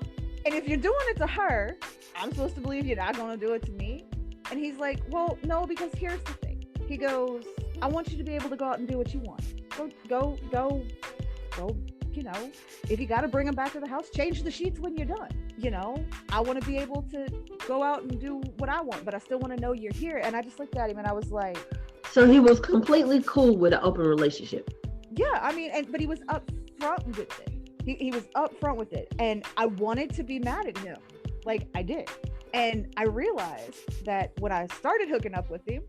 And if you're doing it to her, I'm supposed to believe you're not going to do it to me. And he's like, well, no, because here's the thing. He goes, I want you to be able to go out and do what you want. Go, if you got to bring them back to the house, change the sheets when you're done. I want to be able to go out and do what I want, but I still want to know you're here. And I just looked at him and I was like, so he was completely cool with an open relationship. Yeah, I mean, but he was upfront with it. He was upfront with it. And I wanted to be mad at him. Like, I did. And I realized that when I started hooking up with him,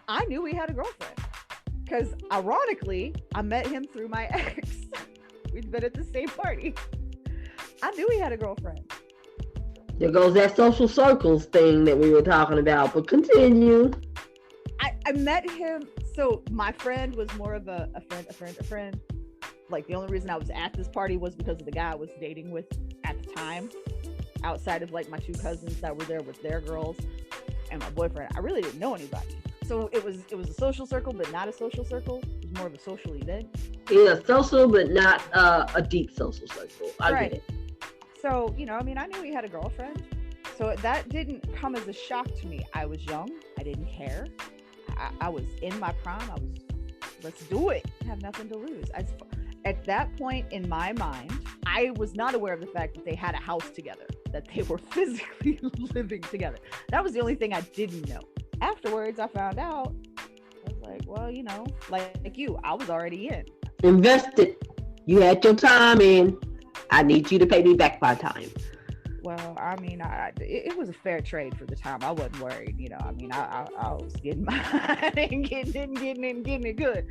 I knew he had a girlfriend. Because ironically, I met him through my ex. We'd been at the same party. I knew he had a girlfriend. There goes that social circles thing that we were talking about, but continue. I met him, so my friend was more of a friend. Like, the only reason I was at this party was because of the guy I was dating with at the time. Outside of, like, my two cousins that were there with their girls and my boyfriend, I really didn't know anybody. So it was a social circle, but not a social circle. It was more of a social event. Yeah, social, but not a deep social circle. I get it. So, I knew he had a girlfriend. So that didn't come as a shock to me. I was young. I didn't care. I was in my prime. Let's do it. I have nothing to lose. At that point in my mind, I was not aware of the fact that they had a house together, that they were physically living together. That was the only thing I didn't know. Afterwards, I found out. I was like, well, like you, I was already in. Invested. You had your time in. I need you to pay me back by time. Well, I mean, it was a fair trade for the time. I wasn't worried, I was getting mine and getting it good.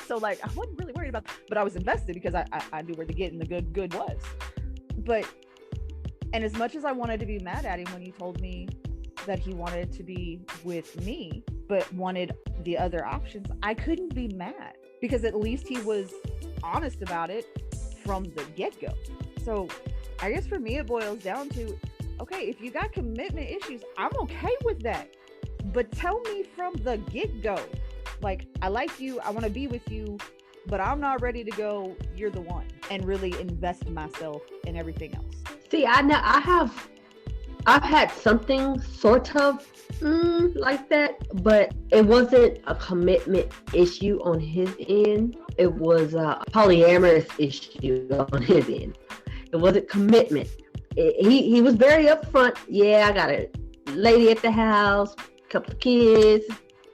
So, like, I wasn't really worried about, but I was invested because I knew where the getting the good was. But, and as much as I wanted to be mad at him when he told me that he wanted to be with me, but wanted the other options, I couldn't be mad because at least he was honest about it from the get-go. So I guess for me, it boils down to, okay, if you got commitment issues, I'm okay with that. But tell me from the get-go, like, I like you, I want to be with you, but I'm not ready to go, you're the one, and really invest myself in everything else. See, I've had something sort of like that, but it wasn't a commitment issue on his end. It was a polyamorous issue on his end. It wasn't commitment. He was very upfront. Yeah, I got a lady at the house, a couple of kids.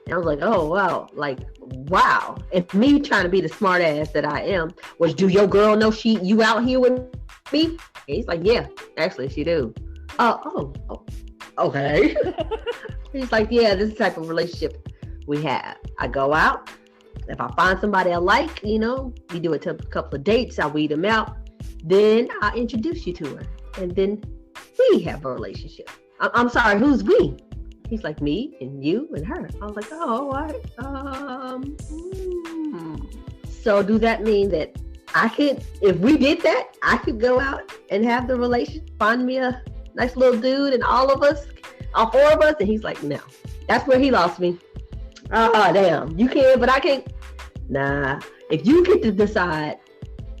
And I was like, oh, wow. Like, wow. And me trying to be the smart ass that I am was, do your girl know you out here with me? And he's like, yeah, actually, she do. Oh, okay. He's like, yeah, this is the type of relationship we have. I go out. If I find somebody I like, we do a couple of dates. I weed them out. Then I introduce you to her. And then we have a relationship. I'm sorry, who's we? He's like, me and you and her. I was like, oh, all right. So do that mean that I could, if we did that, I could go out and have the relationship, find me a nice little dude and all four of us? And he's like, no. That's where he lost me. Oh, damn. You can, but I can't. Nah. If you get to decide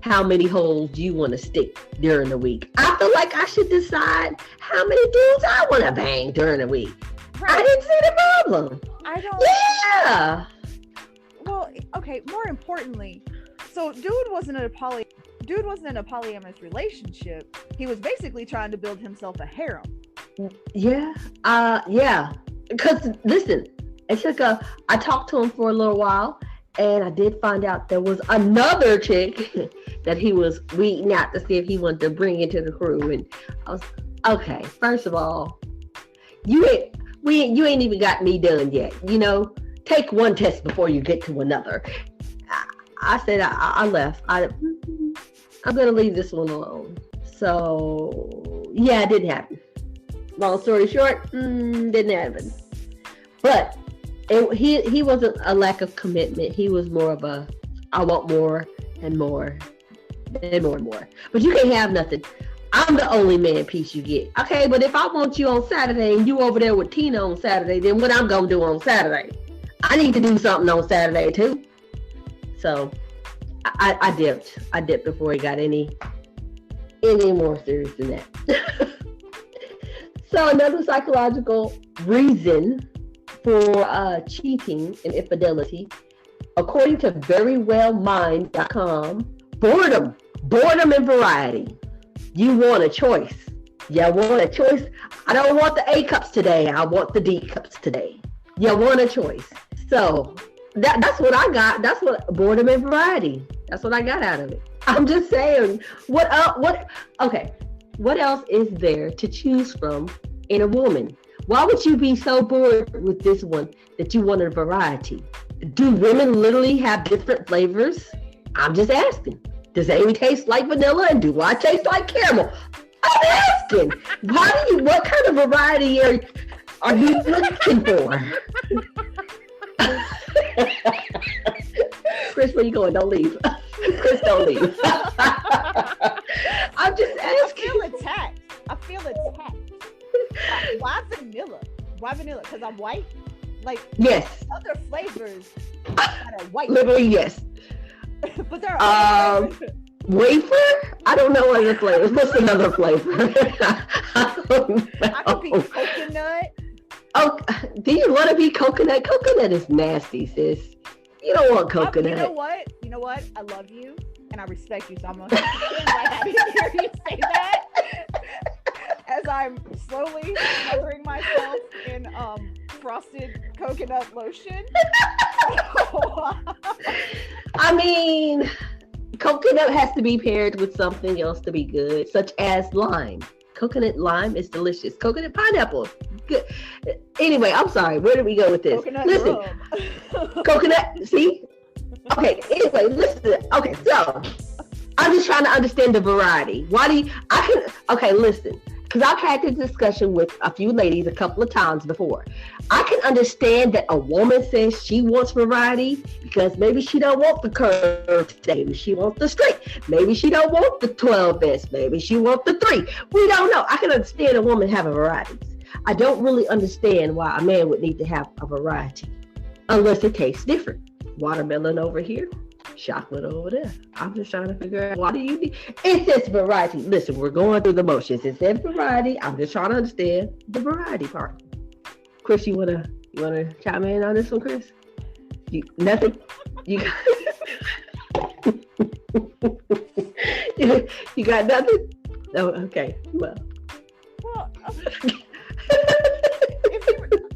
how many holes you want to stick during the week, I feel like I should decide how many dudes I want to bang during the week. Right. I didn't see the problem. I don't. Yeah. Well, okay. More importantly, so dude wasn't in a polyamorous relationship. He was basically trying to build himself a harem. Yeah. Yeah. Because listen, I talked to him for a little while, and I did find out there was another chick that he was weeding out to see if he wanted to bring into the crew. And I was, okay, first of all, you ain't even got me done yet. Take one test before you get to another. I said I left. I'm gonna leave this one alone. So yeah, it didn't happen. Long story short, didn't happen. But he wasn't a lack of commitment. He was more of a, I want more and more and more and more. But you can't have nothing. I'm the only man piece you get. Okay, but if I want you on Saturday and you over there with Tina on Saturday, then what I'm gonna do on Saturday? I need to do something on Saturday too. So I dipped. I dipped before he got any more serious than that. So another psychological reason for cheating and infidelity, according to verywellmind.com, boredom and variety. You want a choice. You want a choice. I don't want the A cups today. I want the D cups today. You want a choice. So that's what I got. That's what boredom and variety. That's what I got out of it. I'm just saying. What else is there to choose from in a woman? Why would you be so bored with this one that you want a variety? Do women literally have different flavors? I'm just asking. Does Amy taste like vanilla and do I taste like caramel? I'm asking. What kind of variety are you looking for? Chris, where you going? Don't leave. Chris, don't leave. I'm just asking. I feel attacked. Why vanilla? Because I'm white? Like, yes. Other flavors that are white. Literally, yes. But there are other flavors. Wafer? I don't know other flavors. What's another flavor? I could be coconut. Oh, do you want to be coconut? Coconut is nasty, sis. You don't want coconut. You know what? I love you and I respect you, so I'm gonna hear you say that as I'm slowly covering myself in frosted coconut lotion. I mean, coconut has to be paired with something else to be good, such as lime. Coconut lime is delicious. Coconut pineapple, good. Anyway, I'm sorry. Where did we go with this? Listen, coconut. See? Okay. Anyway, listen. Okay, so I'm just trying to understand the variety. Okay, listen. because I've had this discussion with a few ladies a couple of times before. I can understand that a woman says she wants variety because maybe she don't want the curve today. Maybe she wants the straight. Maybe she don't want the 12 inch. Maybe she wants the 3. We don't know. I can understand a woman having varieties. I don't really understand why a man would need to have a variety unless it tastes different. Watermelon over here, chocolate over there. I'm just trying to figure out, why do you need, it says variety. Listen, we're going through the motions. It says variety. I'm just trying to understand the variety part. Chris, you wanna chime in on this one, Chris? Nothing? You you got nothing? Oh, okay. Well,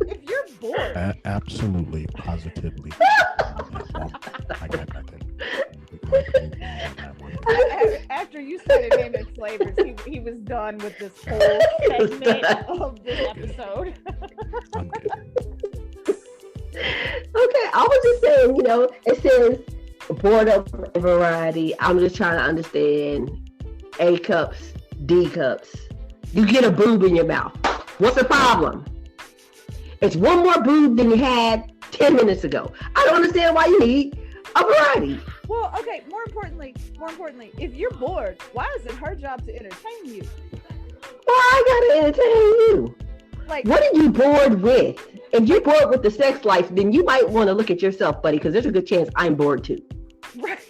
if you're bored, absolutely, positively. I got nothing. After you started naming flavors, he was done with this whole segment of this episode. I'm good. Okay, I was just saying, it says boredom variety. I'm just trying to understand A cups, D cups. You get a boob in your mouth. What's the problem? It's one more boob than you had 10 minutes ago. I don't understand why you need a variety. Well, okay, more importantly, if you're bored, why is it her job to entertain you? Why I gotta entertain you? Like, what are you bored with? If you're bored with the sex life, then you might want to look at yourself, buddy, because there's a good chance I'm bored too. Right.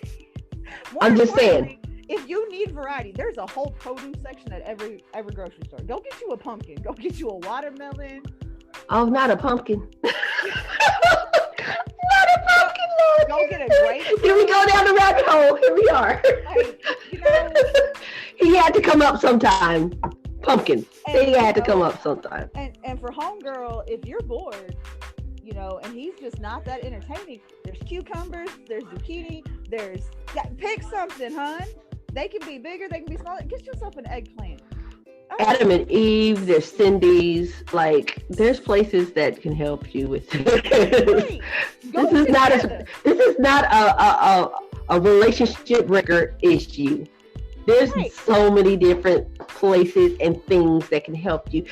I'm just saying. If you need variety, there's a whole produce section at every grocery store. Go get you a pumpkin. Go get you a watermelon. Oh, not a pumpkin. Not a pumpkin, Lord. Go get a grape. Here we go down the rabbit hole. Here we are. Like, he had to come up sometime. Pumpkin. He had to come up sometime. And for homegirl, if you're bored, and he's just not that entertaining, there's cucumbers, there's zucchini, pick something, hon. They can be bigger, they can be smaller. Get yourself an eggplant. Adam and Eve, there's Cindy's, like there's places that can help you with this. Right. This is not a relationship breaker issue. There's so many different places and things that can help you.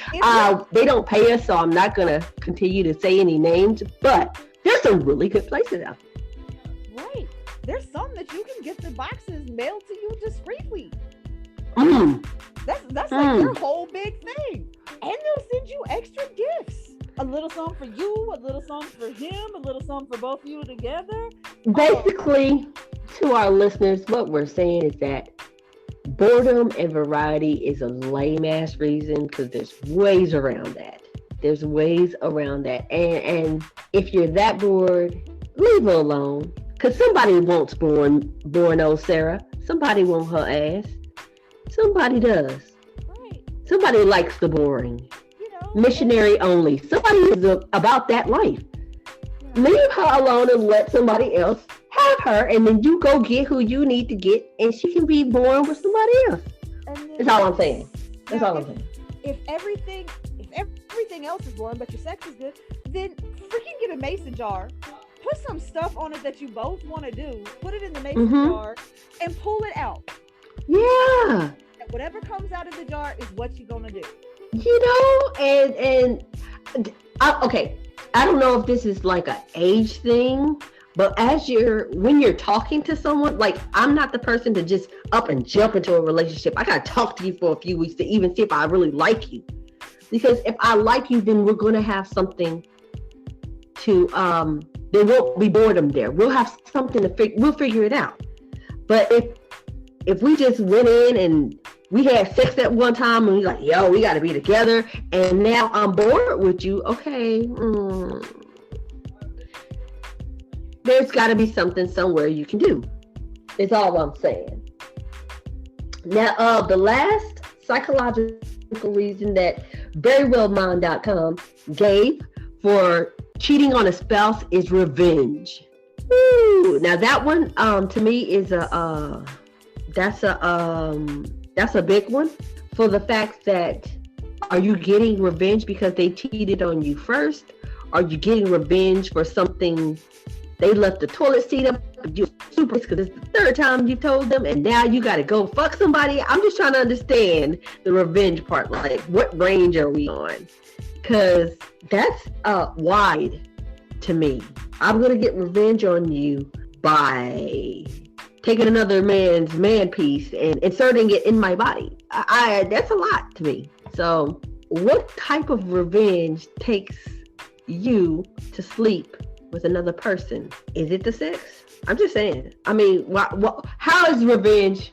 They don't pay us, so I'm not gonna continue to say any names, but there's some really good places out there. Right. There's some that you can get the boxes mailed to you discreetly. That's like your whole big thing. And they'll send you extra gifts. A little something for you, a little something for him, a little something for both of you together. Basically, to our listeners, what we're saying is that boredom and variety is a lame ass reason, because there's ways around that. And if you're that bored, leave her alone. Because somebody wants born old Sarah. Somebody wants her ass. Somebody does. Right. Somebody likes the boring. Missionary only. Somebody is about that life. Yeah. Leave her alone and let somebody else have her, and then you go get who you need to get, and she can be born with somebody else. That's all I'm saying. If everything else is boring, but your sex is good, then freaking get a mason jar. Put some stuff on it that you both want to do. Put it in the mason jar and pull it out. Yeah. And whatever comes out of the jar is what you're gonna do. Okay. I don't know if this is like an age thing, but when you're talking to someone, like I'm not the person to just up and jump into a relationship. I gotta talk to you for a few weeks to even see if I really like you. Because if I like you, then we're gonna have something to there won't be boredom there. We'll have something we'll figure it out. But if we just went in and we had sex at one time and we like, yo, we got to be together, and now I'm bored with you, okay. There's got to be something somewhere you can do. Is all I'm saying. Now, the last psychological reason that verywellmind.com gave for cheating on a spouse is revenge. Woo. Now that one, to me, is that's a big one, for the fact that, are you getting revenge because they cheated on you first? Are you getting revenge for something they left the toilet seat up, you super because it's the third time you told them, and now you got to go fuck somebody. I'm just trying to understand the revenge part. Like, what range are we on? Because that's wide to me. I'm gonna get revenge on you by taking another man's man piece and inserting it in my body. I that's a lot to me. So what type of revenge takes you to sleep with another person? Is it the sex? I'm just saying. I mean, how's revenge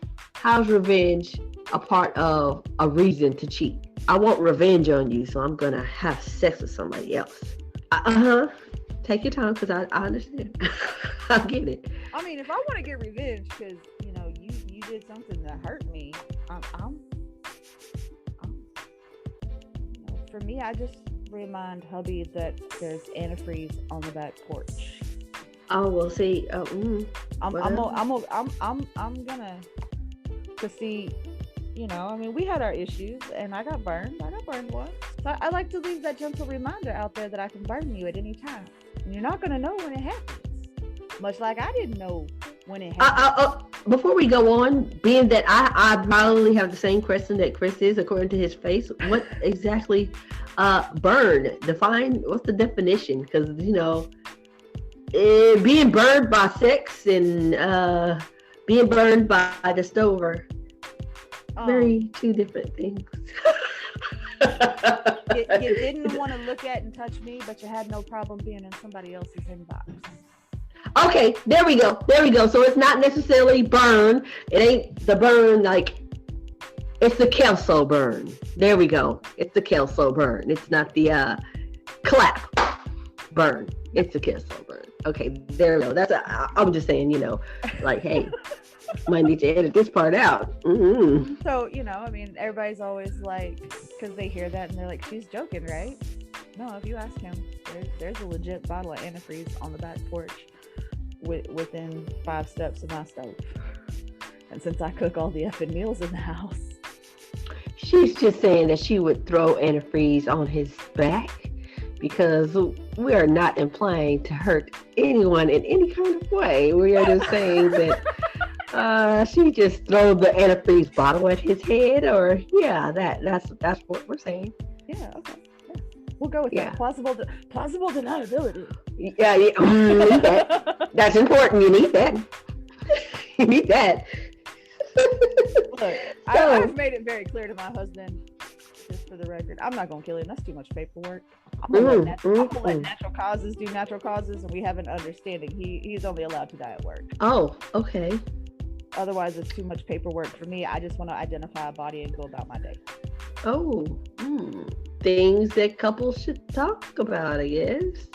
a part of a reason to cheat? I want revenge on you, so I'm gonna have sex with somebody else. Take your time, because I understand. I get it. I mean, if I want to get revenge because, you know, you did something that hurt me, I'm you know, for me, I just remind hubby that there's antifreeze on the back porch. Oh, well, see, I'm gonna, to see, you know, I mean, we had our issues, and I got burned once. So I like to leave that gentle reminder out there that I can burn you at any time. And you're not gonna know when it happens. Much like I didn't know when it happened. Before we go on, being that I probably have the same question that Chris is, according to his face, what exactly burn? Define, what's the definition? Because, you know, being burned by sex and being burned by the stove are very two different things. You didn't want to look at and touch me, but you had no problem being in somebody else's inbox. Okay, there we go. So it's not necessarily burn. It ain't the burn like, it's the Kelso burn. There we go. It's the Kelso burn. It's not the clap burn. It's the Kelso burn. Okay, there we go. I'm just saying, you know, like, hey, might need to edit this part out. Mm-hmm. So, you know, I mean, everybody's always like, because they hear that and they're like, she's joking, right? No, if you ask him, there's a legit bottle of antifreeze on the back porch within 5 steps of my stove. And since I cook all the effing meals in the house. She's just saying that she would throw antifreeze on his back, because we are not implying to hurt anyone in any kind of way. We are just saying that she just throw the antifreeze bottle at his head, or that's what we're saying. Yeah, okay. Yeah. We'll go with that. Plausible deniability. Yeah, you need that. That's important. You need that. You need that. Look, I've made it very clear to my husband, just for the record, I'm not gonna kill him. That's too much paperwork. I'm gonna let natural causes do natural causes, and we have an understanding. He's only allowed to die at work. Oh, okay. Otherwise, it's too much paperwork for me. I just want to identify a body and go about my day. Oh, things that couples should talk about, I guess.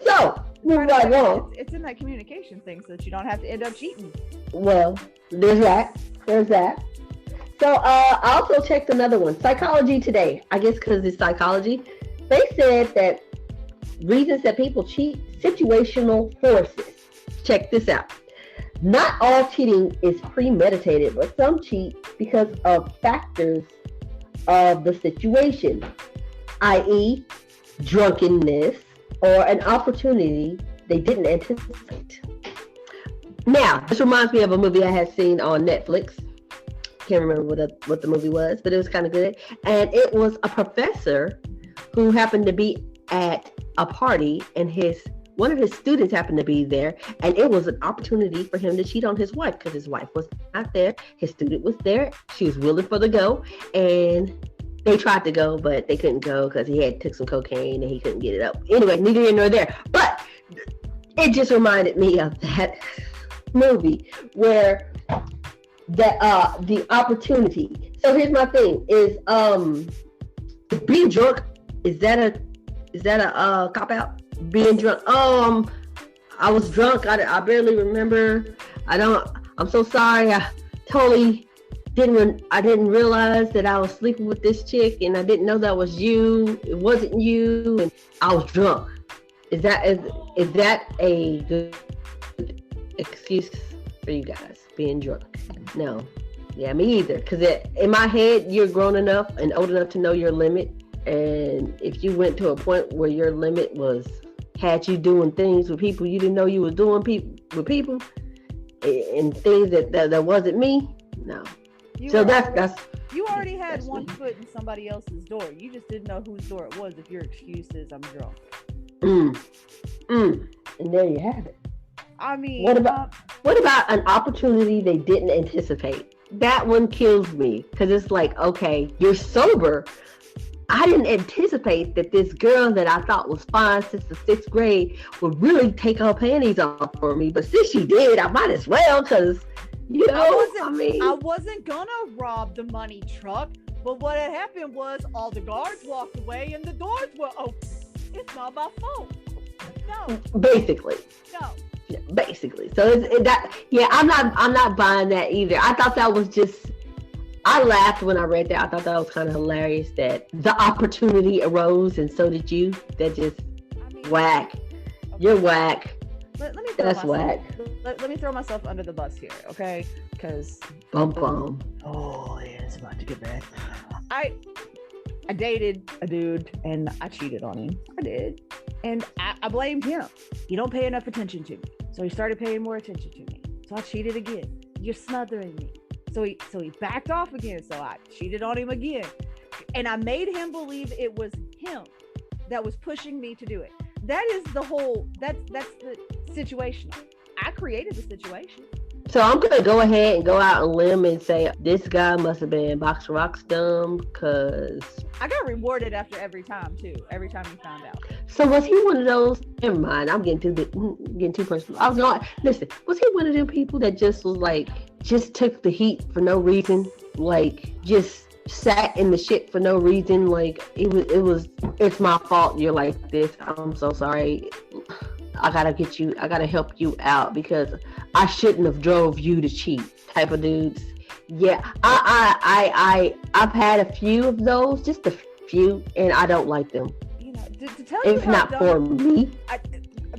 So, move right on. It's in that communication thing, so that you don't have to end up cheating. Well, there's that. So, I also checked another one. Psychology Today. I guess because it's psychology. They said that reasons that people cheat, situational forces. Check this out. Not all cheating is premeditated, but some cheat because of factors of the situation, i.e., drunkenness or an opportunity they didn't anticipate. Now, this reminds me of a movie I had seen on Netflix. Can't remember what the movie was, but it was kind of good. And it was a professor who happened to be at a party, and one of his students happened to be there, and it was an opportunity for him to cheat on his wife because his wife was not there. His student was there. She was willing for the go, and they tried to go, but they couldn't go because he had took some cocaine and he couldn't get it up. Anyway, neither here nor there. But it just reminded me of that movie where the opportunity. So here's my thing: is being drunk, is that a cop out? Being drunk. I was drunk. I barely remember. I'm so sorry. I totally didn't realize that I was sleeping with this chick, and I didn't know that was you. It wasn't you, and I was drunk. Is that a good excuse for you guys being drunk? No. Yeah, me either. Because in my head, you're grown enough and old enough to know your limit. And if you went to a point where your limit was had you doing things with people you didn't know you was doing with people, and things that wasn't me. No. You already had one foot in somebody else's door. You just didn't know whose door it was. If your excuse is I'm drunk. And there you have it. I mean, what about an opportunity they didn't anticipate? That one kills me because it's like, okay, you're sober. I didn't anticipate that this girl that I thought was fine since the 6th grade would really take her panties off for me. But since she did, I might as well, because, you know, I wasn't gonna rob the money truck. But what had happened was all the guards walked away and the doors were open. It's not my fault. No. Basically. No. Yeah, basically. So I'm not buying that either. I thought that was just. I laughed when I read that. I thought that was kind of hilarious that the opportunity arose, and so did you. That just whack. Okay. You're whack. That's whack. Let me throw myself under the bus here, okay? Because bum. Oh, yeah, it's about to get bad. I dated a dude and I cheated on him. I did, and I blamed him. You don't pay enough attention to me, so he started paying more attention to me. So I cheated again. You're smothering me. So he backed off again. So I cheated on him again. And I made him believe it was him that was pushing me to do it. That is that's the situation. I created the situation. So I'm going to go ahead and go out on a limb and say this guy must have been box rocks dumb, because I got rewarded after every time too. Every time he found out. So was he one of those? Never mind. I'm getting too personal. I was not. Listen. Was he one of them people that just was like, just took the heat for no reason? Like just sat in the shit for no reason? Like it's my fault you're like this. I'm so sorry. I gotta help you out because I shouldn't have drove you to cheat type of dudes. Yeah, I've had a few of those, just a few, and I don't like them. You know, to tell you, if not for me.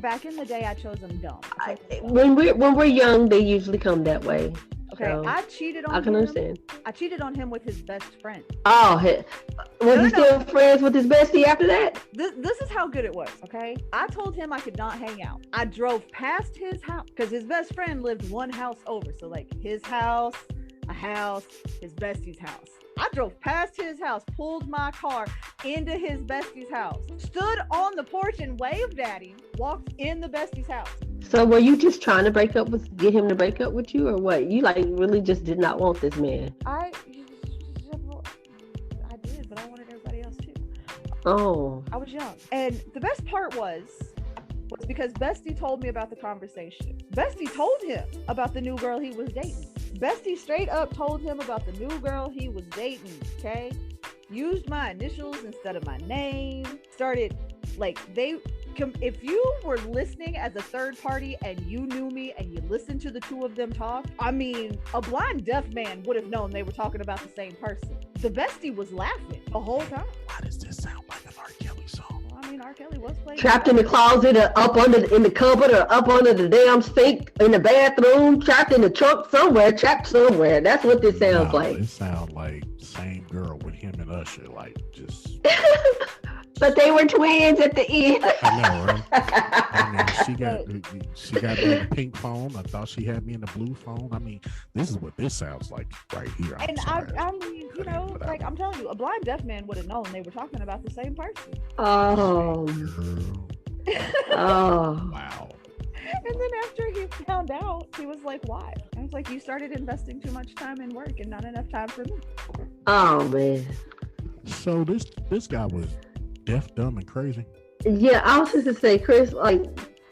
Back in the day, I chose them dumb. When we're young, they usually come that way. Okay, so I cheated on him. I can understand. I cheated on him with his best friend. Oh, was he still friends with his bestie after that? This is how good it was, okay? I told him I could not hang out. I drove past his house because his best friend lived one house over. So like his house, a house, his bestie's house. I drove past his house, pulled my car into his bestie's house, stood on the porch and waved at him, walked in the bestie's house. So were you just trying to get him to break up with you, or what? You like really just did not want this man? I did, but I wanted everybody else too. Oh. I was young. And the best part was because Bestie told me about the conversation. Bestie told him about the new girl he was dating. Bestie straight up told him about the new girl he was dating, okay? Used my initials instead of my name. Started, like, if you were listening as a third party and you knew me and you listened to the two of them talk, I mean, a blind deaf man would have known they were talking about the same person. The bestie was laughing the whole time. Why does this sound like an R. Kelly song? Well, I mean, R. Kelly was playing. Trapped in the closet, or in the cupboard, or up under the damn sink, in the bathroom, trapped in the trunk somewhere, trapped somewhere. That's what this sounds like. It sounds like same girl with him and Usher, like just. But they were twins at the end. I know, right? I mean, she got me in the pink phone. I thought she had me in the blue phone. I mean, this is what this sounds like right here. I mean, you know, like I'm telling you, a blind deaf man would have known they were talking about the same person. Oh. Oh. Wow. And then after he found out, he was like, why? I was like, you started investing too much time in work and not enough time for me. Oh, man. So this guy was deaf, dumb, and crazy. Yeah, I was just to say, Chris, like,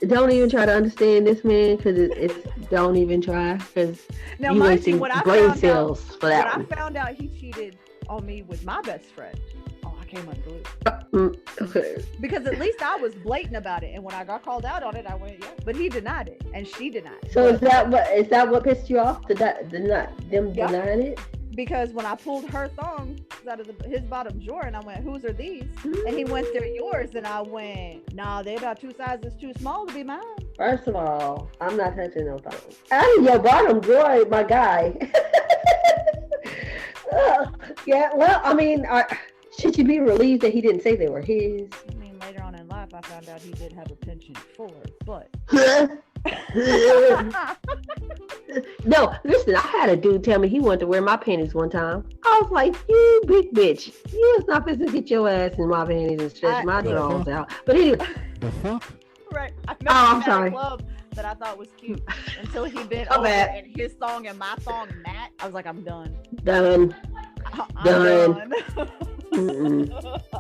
don't even try to understand this man, because it's don't even try, because now, you mind you, when I found out he cheated on me with my best friend, I came unglued. Okay. Because at least I was blatant about it, and when I got called out on it, I went, yeah. But he denied it, and she denied it. So is that what pissed you off? Them denying it? Because when I pulled her thongs out of his bottom drawer and I went, whose are these? And he went, they're yours. And I went, nah, they're about 2 sizes too small to be mine. First of all, I'm not touching no thongs. Out of your bottom drawer, my guy. Yeah, well, I mean, should you be relieved that he didn't say they were his? I mean, later on in life, I found out he did have a penchant for, but. No, listen, I had a dude tell me he wanted to wear my panties one time. I was like, you big bitch. You was not supposed to get your ass in my panties and stretch my drawers out. But anyway. The fuck? Right. I met I'm him sorry. at a club that I thought was cute until he bent over and his thong and my thong met. I was like, I'm done. Done. I'm Done.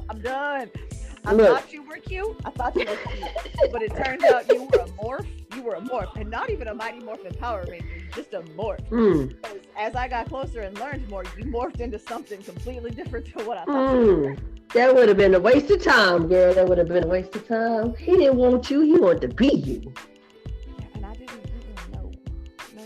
I'm done. I thought you were cute. I thought you were cute. But it turned out you were a morph. You were a morph. And not even a Mighty Morphin Power Ranger. Just a morph. As I got closer and learned more, you morphed into something completely different to what I thought you were. That would have been a waste of time, girl. That would have been a waste of time. He didn't want you. He wanted to be you. Yeah, and I didn't know. No.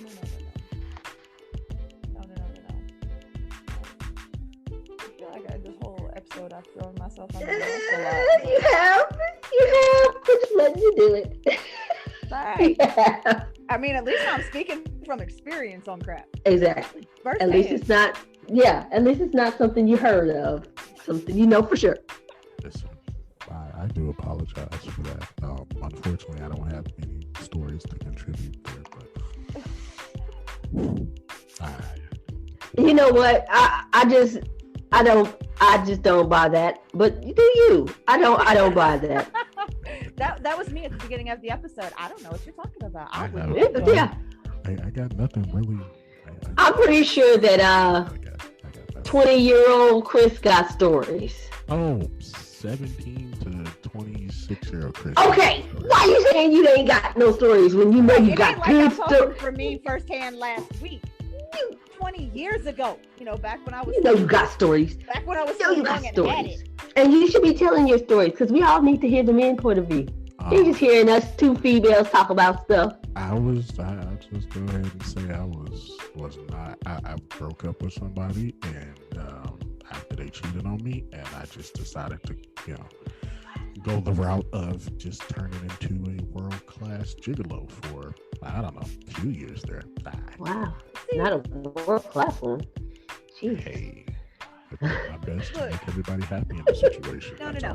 I feel like this whole episode I've thrown myself under the bus a lot. You have. I'm just letting you do it. Right. Yeah. I mean, at least I'm speaking from experience on crap. Exactly. Firsthand. At least it's not. Yeah. At least it's not something you heard of. Something you know for sure. Listen, I do apologize for that. Unfortunately, I don't have any stories to contribute there, but you know what? I just don't buy that. But do you? I don't buy that. That was me at the beginning of the episode. I don't know what you're talking about. I got nothing really. I'm pretty sure that 20-year-old Chris got stories. Oh, 17 to 26-year-old Chris. Okay, why you saying you ain't got no stories when you know you got good stories? For me firsthand last week, 20 years ago, back when I was. You got stories. Back when I was so young and had it. And you should be telling your stories because we all need to hear the men's point of view. You're just hearing us two females talk about stuff. I'll just go ahead and say I broke up with somebody and after they cheated on me, and I just decided to, go the route of just turning into a world-class gigolo for, I don't know, a few years there. Wow. Not a world-class one. Jeez. Hey. My best to make everybody happy in the situation. No. I need to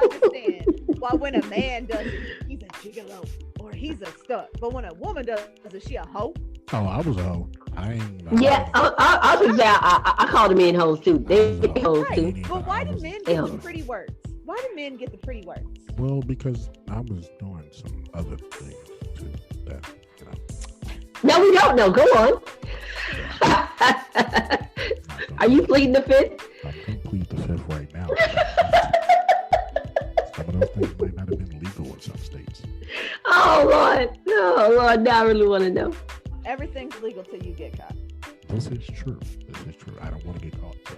understand why when a man does it, he's a gigolo or he's a stud. But when a woman does it, is she a hoe? Oh, I was a hoe. I was gonna say I called them in hoes too. They hoes too. But why do men get the pretty words? Why do men get the pretty words? Well, because I was doing some other things too that, No, we don't know. Go on. Are you pleading the fifth? I'm going to plead the fifth right now. Some of those things might not have been legal in some states. Oh, Lord. No, Lord, now I really want to know. Everything's legal till you get caught. This is true. I don't want to get caught, so.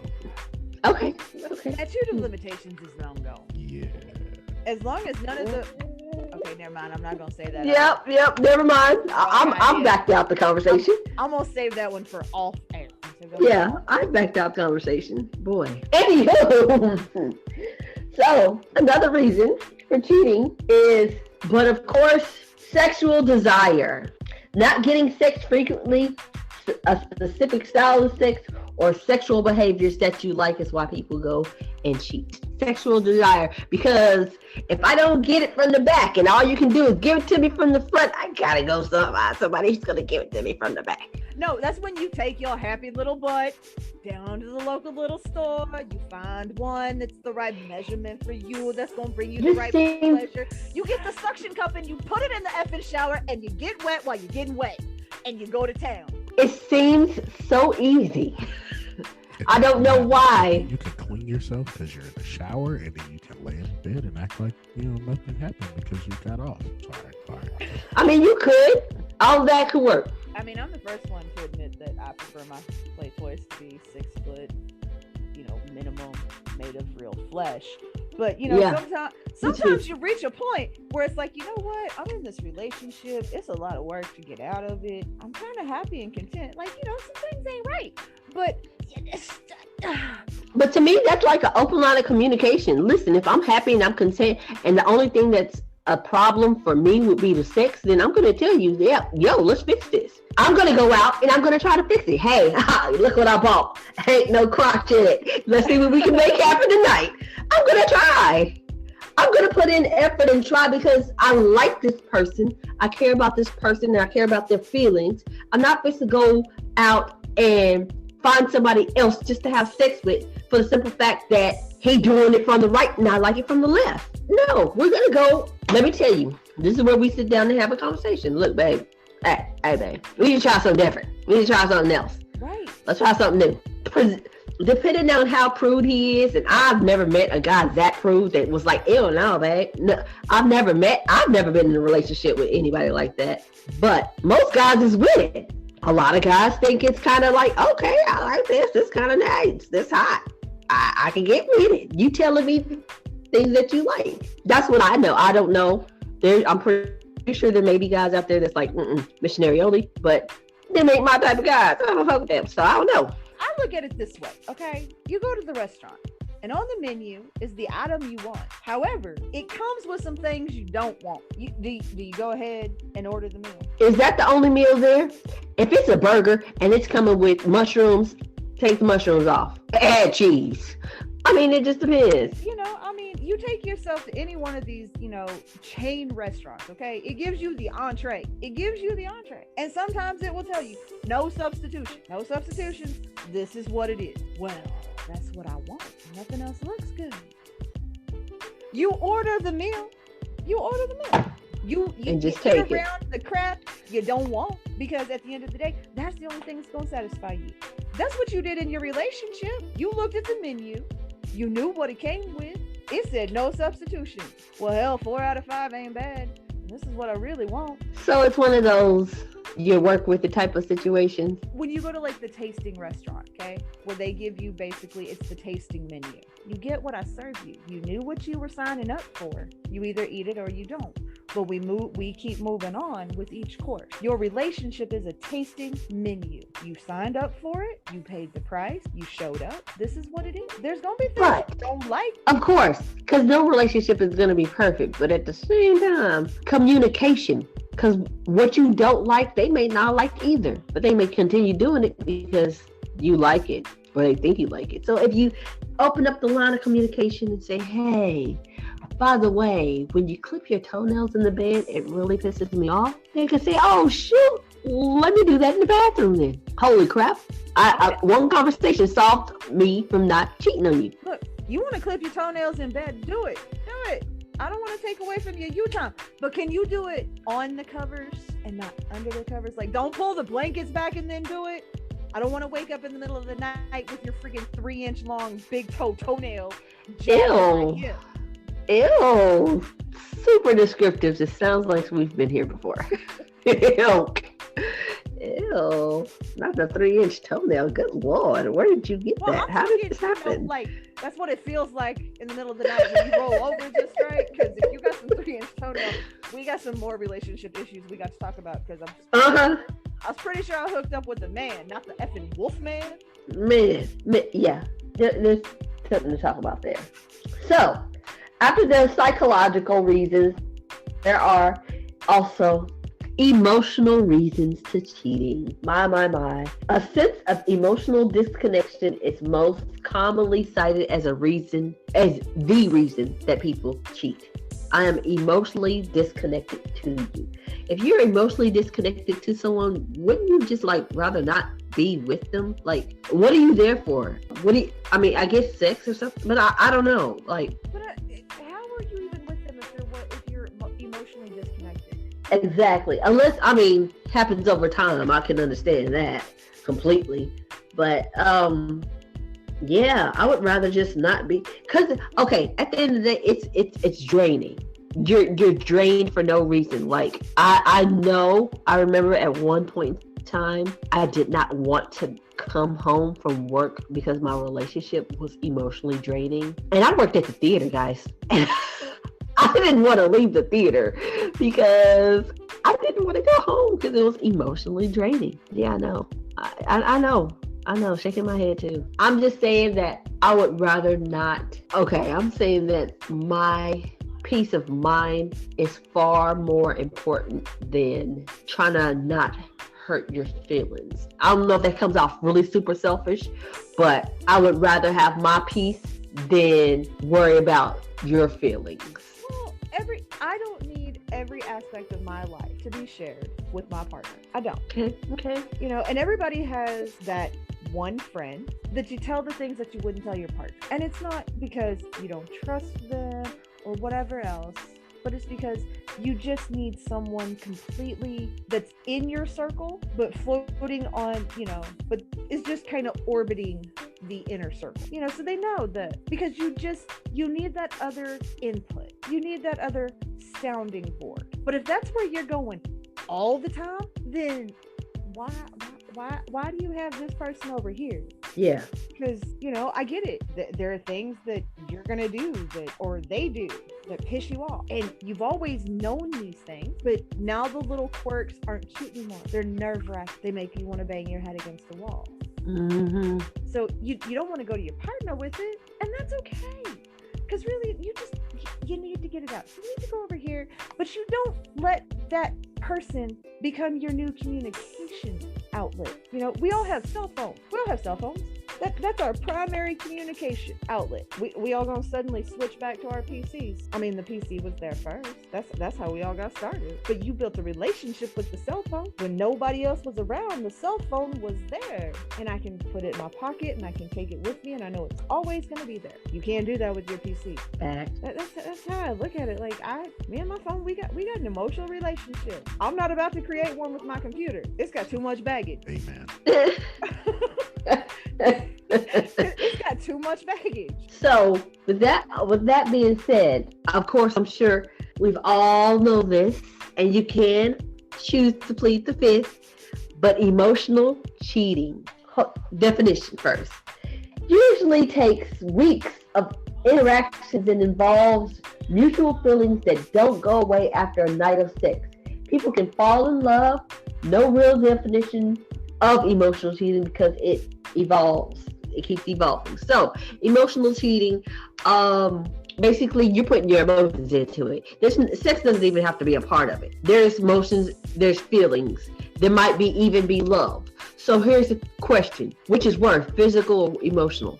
Okay. Statute of limitations is long gone. Yeah. As long as none of the... Okay, never mind. I'm not gonna say that. Yep. Never mind. I'm backed out the conversation. I'm gonna save that one for off air. Yeah, I backed out conversation. Boy. Anywho, so another reason for cheating is, but of course, sexual desire. Not getting sex frequently, a specific style of sex, or sexual behaviors that you like is why people go and cheat. Sexual desire, because if I don't get it from the back and all you can do is give it to me from the front, I gotta go somebody's gonna give it to me from the back. No, that's when you take your happy little butt down to the local little store. You find one that's the right measurement for you, that's gonna bring you the right pleasure. You get the suction cup and you put it in the effing shower and you get wet while you're getting wet and you go to town. It seems so easy. I don't know why. You can clean yourself because you're in the shower, and then you can lay in bed and act like nothing happened because you got off. Sorry. I mean, you could. All that could work. I mean, I'm the first one to admit that I prefer my play toys to be 6 foot, minimum, made of real flesh. But sometimes you reach a point where it's like, you know what? I'm in this relationship. It's a lot of work to get out of it. I'm kind of happy and content. Like, some things ain't right. But to me, that's like an open line of communication. Listen, if I'm happy and I'm content, and the only thing that's a problem for me would be the sex, then I'm going to tell you, let's fix this. I'm going to go out and I'm going to try to fix it. Hey, look what I bought. Ain't no crotch in it. Let's see what we can make happen tonight. I'm going to try. I'm going to put in effort and try because I like this person. I care about this person and I care about their feelings. I'm not supposed to go out and find somebody else just to have sex with for the simple fact that he doing it from the right and I like it from the left. No, we're going to go. Let me tell you, this is where we sit down and have a conversation. Look, babe. Hey, babe. We need to try something different. We need to try something else. Right. Let's try something new. Depending on how prude he is, and I've never met a guy that prude that was like, ew, no, babe. No, I've never been in a relationship with anybody like that. But most guys is with it. A lot of guys think it's kind of like, okay, I like this. This kind of nice. This hot. I can get with it. You telling me things that you like. That's what I know. I don't know. I'm pretty sure there may be guys out there that's like, missionary only, but they ain't my type of guys. I don't fuck with them, so I don't know. I look at it this way, okay? You go to the restaurant, and on the menu is the item you want. However, it comes with some things you don't want. Do you go ahead and order the meal? Is that the only meal there? If it's a burger and it's coming with mushrooms, take the mushrooms off. Add cheese. I mean, it just depends. You take yourself to any one of these, chain restaurants, okay? It gives you the entree. And sometimes it will tell you, no substitution. No substitutions. This is what it is. Well, that's what I want. Nothing else looks good. You order the meal. You and just get take around the crap you don't want, because at the end of the day, that's the only thing that's going to satisfy you. That's what you did in your relationship. You looked at the menu. You knew what it came with. It said no substitution. Well, hell, 4 out of 5 ain't bad. This is what I really want. So it's one of those you work with the type of situations. When you go to like the tasting restaurant, okay, where they give you basically, it's the tasting menu. You get what I serve you. You knew what you were signing up for. You either eat it or you don't. But we keep moving on with each course. Your relationship is a tasting menu. You signed up for it. You paid the price. You showed up. This is what it is. There's going to be things you don't like. Of course, because no relationship is going to be perfect. But at the same time, communication. Because what you don't like, they may not like either. But they may continue doing it because you like it or they think you like it. So if you open up the line of communication and say, hey, by the way, when you clip your toenails in the bed, it really pisses me off. They can say, oh, shoot, let me do that in the bathroom then. Holy crap. One conversation solved me from not cheating on you. Look, you want to clip your toenails in bed? Do it. I don't want to take away from your time, but can you do it on the covers and not under the covers? Like, don't pull the blankets back and then do it. I don't want to wake up in the middle of the night with your freaking 3-inch long big toenail. Ew. Super descriptive. It sounds like we've been here before. Ew. Not the 3-inch toenail. Good Lord. Where did you get that? How did this happen? That's what it feels like in the middle of the night when you roll over just right. Because if you got some 3-inch toenails, we got some more relationship issues we got to talk about. Because I was pretty sure I hooked up with a man, not the effing wolf man. Man, yeah. There's something to talk about there. So, after the psychological reasons, there are also emotional reasons to cheating. My. A sense of emotional disconnection is most commonly cited as the reason that people cheat. I am emotionally disconnected to you. If you're emotionally disconnected to someone, wouldn't you just rather not be with them? Like, what are you there for? I guess sex or something, but I don't know. How are you even with them if you're emotionally disconnected? Exactly. Unless, happens over time. I can understand that completely. But, yeah, I would rather just not be. Because, okay, at the end of the day, it's draining. You're drained for no reason. Like, I remember at one point in time, I did not want to come home from work because my relationship was emotionally draining. And I worked at the theater, guys. And I didn't want to leave the theater because I didn't want to go home because it was emotionally draining. Yeah, I know. I know, shaking my head too. I'm just saying that I would rather not. Okay, I'm saying that my peace of mind is far more important than trying to not hurt your feelings. I don't know if that comes off really super selfish, but I would rather have my peace than worry about your feelings. Well, I don't need every aspect of my life to be shared with my partner. I don't. Okay. You know, and everybody has that one friend that you tell the things that you wouldn't tell your partner. And it's not because you don't trust them or whatever else, but it's because you just need someone completely that's in your circle, but floating on, you know, but is just kind of orbiting the inner circle, you know, so they know that, because you need that other input. You need that other sounding board. But if that's where you're going all the time, then why do you have this person over here? Yeah. Because, you know, I get it. There are things that you're going to do or they do that piss you off. And you've always known these things, but now the little quirks aren't cute anymore. They're nerve-wracking. They make you want to bang your head against the wall. Mm-hmm. So you don't want to go to your partner with it, and that's okay. Because really, you need to get it out. You need to go over here, but you don't let that person become your new communication outlet. You know, we all have cell phones. That's our primary communication outlet. We all gonna suddenly switch back to our PCs. I mean, the PC was there first. That's how we all got started. But you built a relationship with the cell phone. When nobody else was around, the cell phone was there. And I can put it in my pocket and I can take it with me, and I know it's always gonna be there. You can't do that with your PC. That's how I look at it. Like me and my phone, we got an emotional relationship. I'm not about to create one with my computer. It's got too much baggage. Amen. It's got too much baggage. So with that being said, of course, I'm sure we've all know this, and you can choose to plead the fifth, but emotional cheating, definition first, usually takes weeks of interactions and involves mutual feelings that don't go away after a night of sex. People can fall in love. No real definition of emotional cheating because it evolves. It keeps evolving. So emotional cheating, basically you're putting your emotions into it. Sex doesn't even have to be a part of it. There's emotions, there's feelings. There might even be love. So here's the question: which is worse, physical or emotional?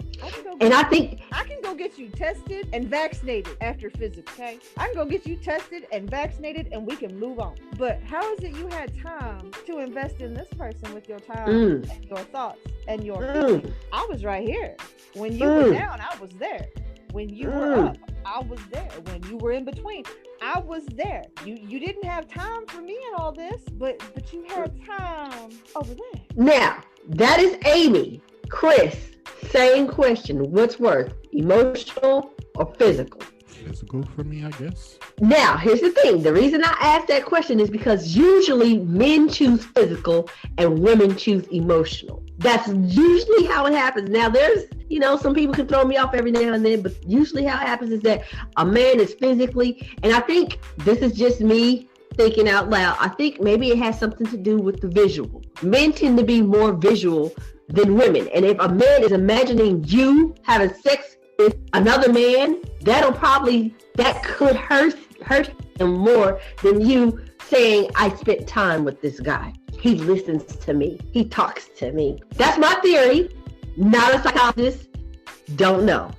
I can go get you tested and vaccinated after physical, okay? I can go get you tested and vaccinated and we can move on. But how is it you had time to invest in this person with your time and your thoughts and your feelings? I was right here. When you were down, I was there. When you were up, I was there. When you were in between, I was there. You didn't have time for me and all this, but you had time over there. Now, that is Amy. Chris, same question. What's worse, emotional or physical? Physical for me, I guess. Now, here's the thing. The reason I asked that question is because usually men choose physical and women choose emotional. That's usually how it happens. Now, there's, some people can throw me off every now and then, but usually how it happens is that a man is physically, and I think this is just me thinking out loud, I think maybe it has something to do with the visual. Men tend to be more visual than women. And if a man is imagining you having sex with another man, that could hurt him more than you saying, I spent time with this guy. He listens to me. He talks to me. That's my theory. Not a psychologist. Don't know.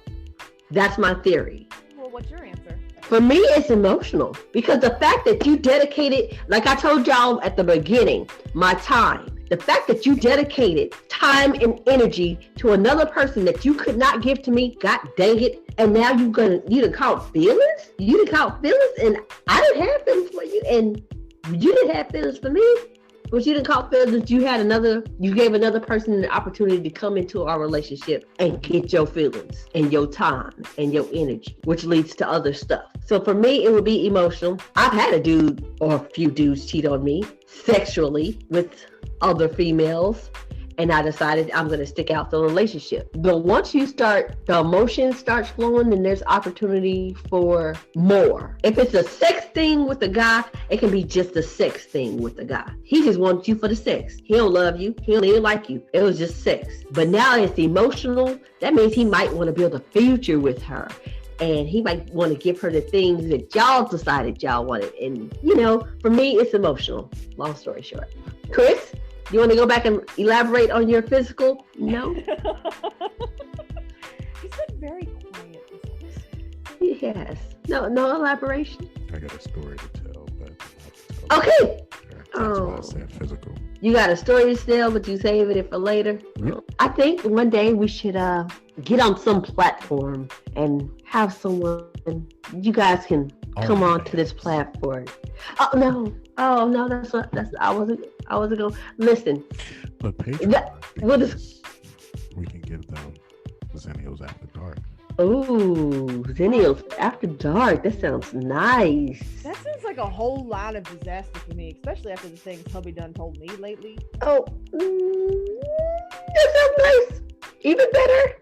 That's my theory. Well, what's your answer? For me, it's emotional, because the fact that you dedicated, like I told y'all at the beginning, my time, the fact that you dedicated time and energy to another person that you could not give to me, God dang it, and now you done caught feelings? You done caught feelings, and I didn't have feelings for you, and you didn't have feelings for me, but you didn't caught feelings. You gave another person an opportunity to come into our relationship and get your feelings and your time and your energy, which leads to other stuff. So for me, it would be emotional. I've had a dude or a few dudes cheat on me sexually with other females, and I decided I'm going to stick out the relationship. But once the emotion starts flowing, then there's opportunity for more. If it's a sex thing with the guy, it can be just a sex thing with the guy. He just wants you for the sex. He don't love you. He don't even like you. It was just sex. But now it's emotional. That means he might want to build a future with her. And he might want to give her the things that y'all decided y'all wanted. And, for me, it's emotional. Long story short. Chris, you want to go back and elaborate on your physical? No? You said very quiet. has. No elaboration. I got a story to tell, but Okay. that's why I said physical. You got a story to tell, but you saving it for later. Yep. I think one day we should get on some platform and have someone. You guys can come on to this platform. Oh no, that's I wasn't going. Listen. But Patreon, we can give them Xennials After Dark. Ooh, Xennials After Dark. That sounds nice. That sounds like a whole lot of disaster for me, especially after the things hubby done told me lately. Oh, that sounds nice. Even better.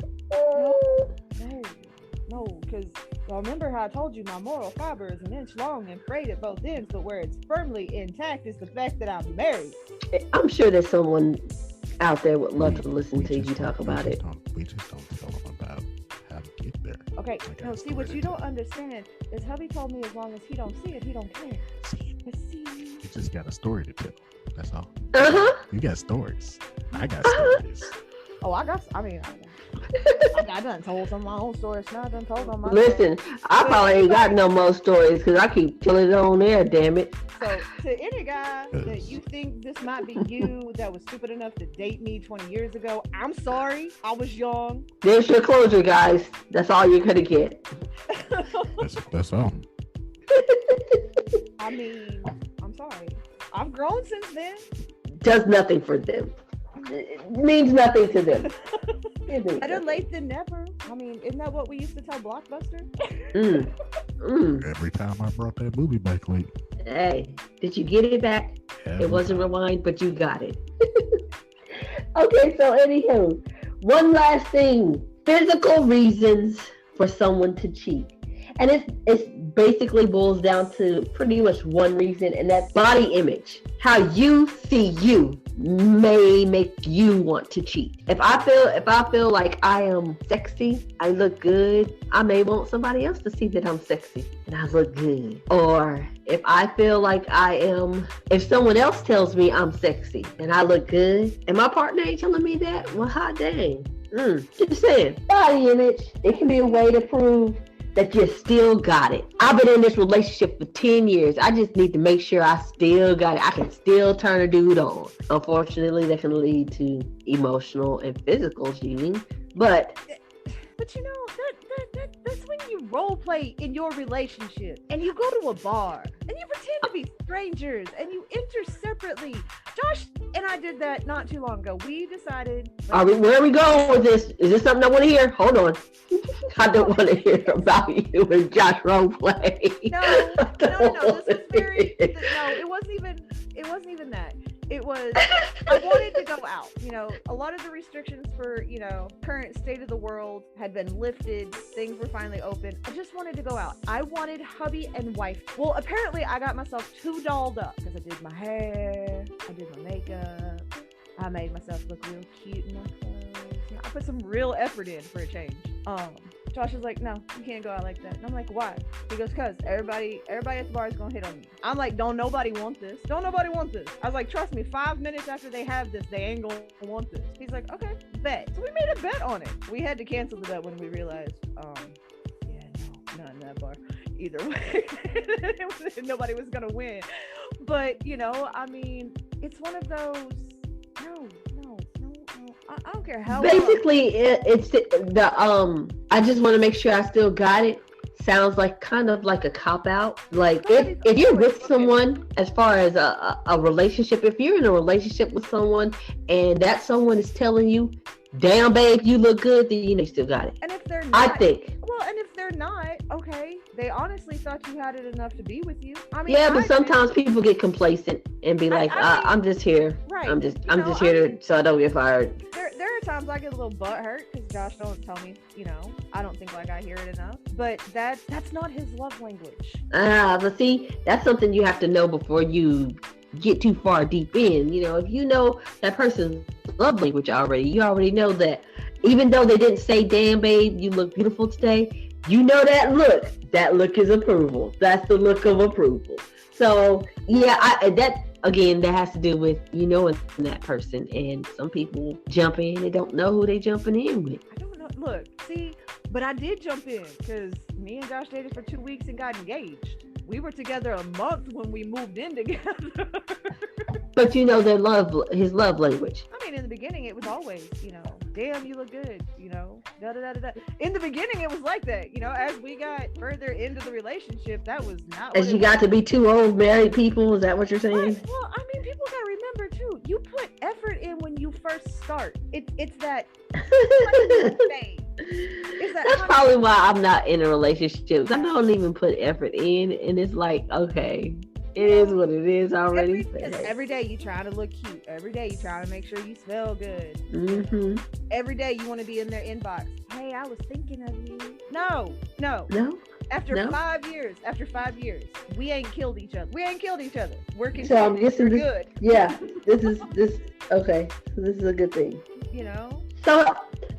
No, because remember how I told you my moral fiber is an inch long and frayed at both ends, but where it's firmly intact is the fact that I'm married. I'm sure there's someone out there would love to listen to you talk about it. We just don't tell them about how to get there. Okay, no, see, what you don't understand is hubby told me as long as he don't see it, he don't care. See, you just got a story to tell. That's all. You got stories. I got stories. Oh, I done told some of my own stories. Now I done told them my Listen, I probably ain't got no more stories because I keep telling it on there, damn it. So, to any guy that you think this might be you that was stupid enough to date me 20 years ago, I'm sorry. I was young. There's your closure, guys. That's all you're going to get. That's all. I mean, I'm sorry. I've grown since then. Does nothing for them. It means nothing to them. Better late than never. I mean, isn't that what we used to tell Blockbuster? Every time I brought that movie back late. Hey, did you get it back? It wasn't rewind, but you got it. Okay, so anywho, one last thing. Physical reasons for someone to cheat. And it's basically boils down to pretty much one reason, and that's body image. How you see you may make you want to cheat. If I feel like I am sexy, I look good, I may want somebody else to see that I'm sexy and I look good. Or if I feel like if someone else tells me I'm sexy and I look good, and my partner ain't telling me that, well, hot dang. Just saying, body image, it can be a way to prove that you still got it. I've been in this relationship for 10 years. I just need to make sure I still got it. I can still turn a dude on. Unfortunately, that can lead to emotional and physical cheating. But you know, that's when you role play in your relationship and you go to a bar and you pretend to be strangers and you enter separately. Josh and I did that not too long ago. We decided. Where are we going with this? Is this something I want to hear? Hold on. I don't want to hear about you and Josh role play. No. This was very. No, it wasn't even that. It was, I wanted to go out. You know, a lot of the restrictions for, current state of the world had been lifted. Things were finally open. I just wanted to go out. I wanted hubby and wife. Well, apparently I got myself too dolled up because I did my hair, I did my makeup, I made myself look real cute in my clothes. I put some real effort in for a change. Josh was like, no, you can't go out like that. And I'm like, why? He goes, cause everybody at the bar is gonna hit on me. I'm like, don't nobody want this. Don't nobody want this. I was like, trust me, 5 minutes after they have this, they ain't gonna want this. He's like, okay, bet. So we made a bet on it. We had to cancel the bet when we realized, yeah, no, not in that bar. Either way, nobody was gonna win. But, I mean, it's one of those, no. I don't care how. Basically, it's the I just want to make sure I still got it. Sounds like kind of like a cop out. Like if you're with someone, as far as a relationship, if you're in a relationship with someone and that someone is telling you, "Damn, babe, you look good," then you still got it. And if they're not, I think. Well, and if they're not, okay, they honestly thought you had it enough to be with you. I mean, yeah, but sometimes people get complacent and be like, "I'm just here. Right. I'm just here so I don't get fired." There are times I get a little butthurt because Josh don't tell me, I don't think like I hear it enough. But that's not his love language. But see, that's something you have to know before you get too far deep in. If you know that person's love language already, you already know that even though they didn't say, "Damn, babe, you look beautiful today," that look is approval. That's the look of approval. So yeah, that has to do with knowing that person. And some people jump in and don't know who they jumping in with. I don't know. look, see, but I did jump in because me and Josh dated for 2 weeks and got engaged. We were together a month when we moved in together. But you know his love language. I mean, in the beginning, it was always, damn, you look good, da da da da. In the beginning, it was like that, as we got further into the relationship, that was not. As you got to be two old married people, is that what you're saying? Right. Well, I mean, people gotta remember too. You put effort in when you first start. It's that. That's probably why I'm not in a relationship. I don't even put effort in, and it's like, okay, it is what it is already. Every day you try to look cute. Every day you try to make sure you smell good. Mm-hmm. Every day you want to be in their inbox. Hey, I was thinking of you. No. After 5 years, we ain't killed each other. We're good. Yeah, this is okay. So this is a good thing.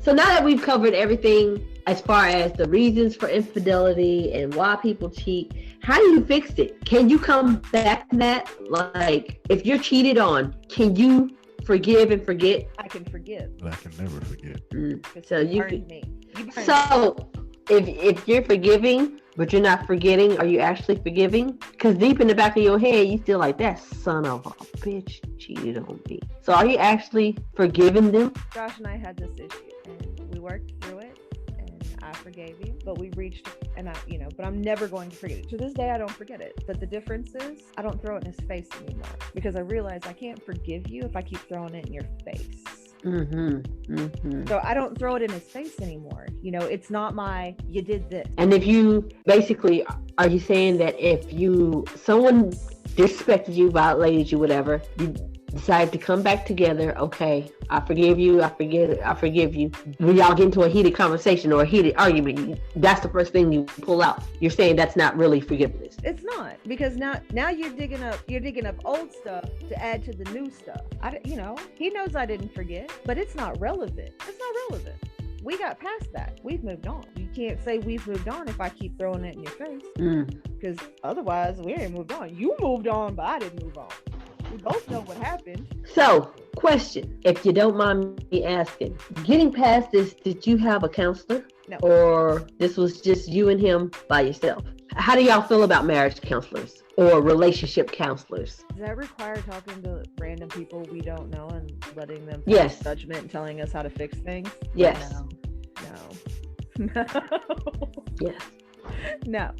So now that we've covered everything as far as the reasons for infidelity and why people cheat, how do you fix it? Can you come back from that? Like, if you're cheated on, can you forgive and forget? I can forgive. But I can never forget. So you burned me. If you're forgiving, but you're not forgetting, are you actually forgiving? Because deep in the back of your head, you still like, that son of a bitch cheated on me. So are you actually forgiving them? Josh and I had this issue, and we worked through it, and I forgave you, but we reached, but I'm never going to forget it. To this day, I don't forget it. But the difference is, I don't throw it in his face anymore, because I realize I can't forgive you if I keep throwing it in your face. So I don't throw it in his face anymore. It's not you did this. And if you basically, are you saying that if someone disrespected you, violated you, whatever, you decide to come back together, okay, I forgive you, I forgive you. When y'all get into a heated conversation or a heated argument, that's the first thing you pull out. You're saying that's not really forgiveness. It's not, because now you're digging up old stuff to add to the new stuff. He knows I didn't forget, but it's not relevant. We got past that. We've moved on. You can't say we've moved on if I keep throwing it in your face, because otherwise we ain't moved on. You moved on, but I didn't move on. We both know what happened. So, question, if you don't mind me asking, getting past this, did you have a counselor? No. Or this was just you and him by yourself? How do y'all feel about marriage counselors or relationship counselors? Does that require talking to random people we don't know and letting them pass judgment and telling us how to fix things? Yes. No. Yes. No,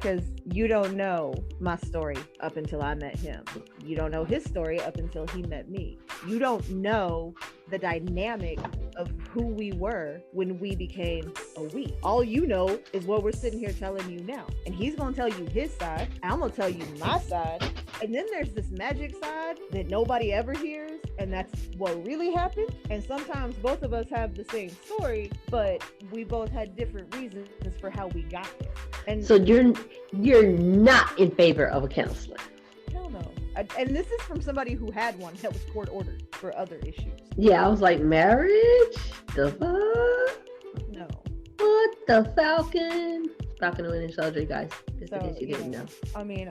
because you don't know my story up until I met him. You don't know his story up until he met me. You don't know the dynamic of who we were when we became a we. All you know is what we're sitting here telling you now. And he's going to tell you his side. I'm going to tell you my side. And then there's this magic side that nobody ever hears. And that's what really happened. And sometimes both of us have the same story, but we both had different reasons for how we got there. And so you're not in favor of a counselor? Hell no. And this is from somebody who had one that was court ordered for other issues. Yeah, I was like, marriage? The fuck? No. What the Falcon went in surgery, guys. Just in case you didn't know. I mean,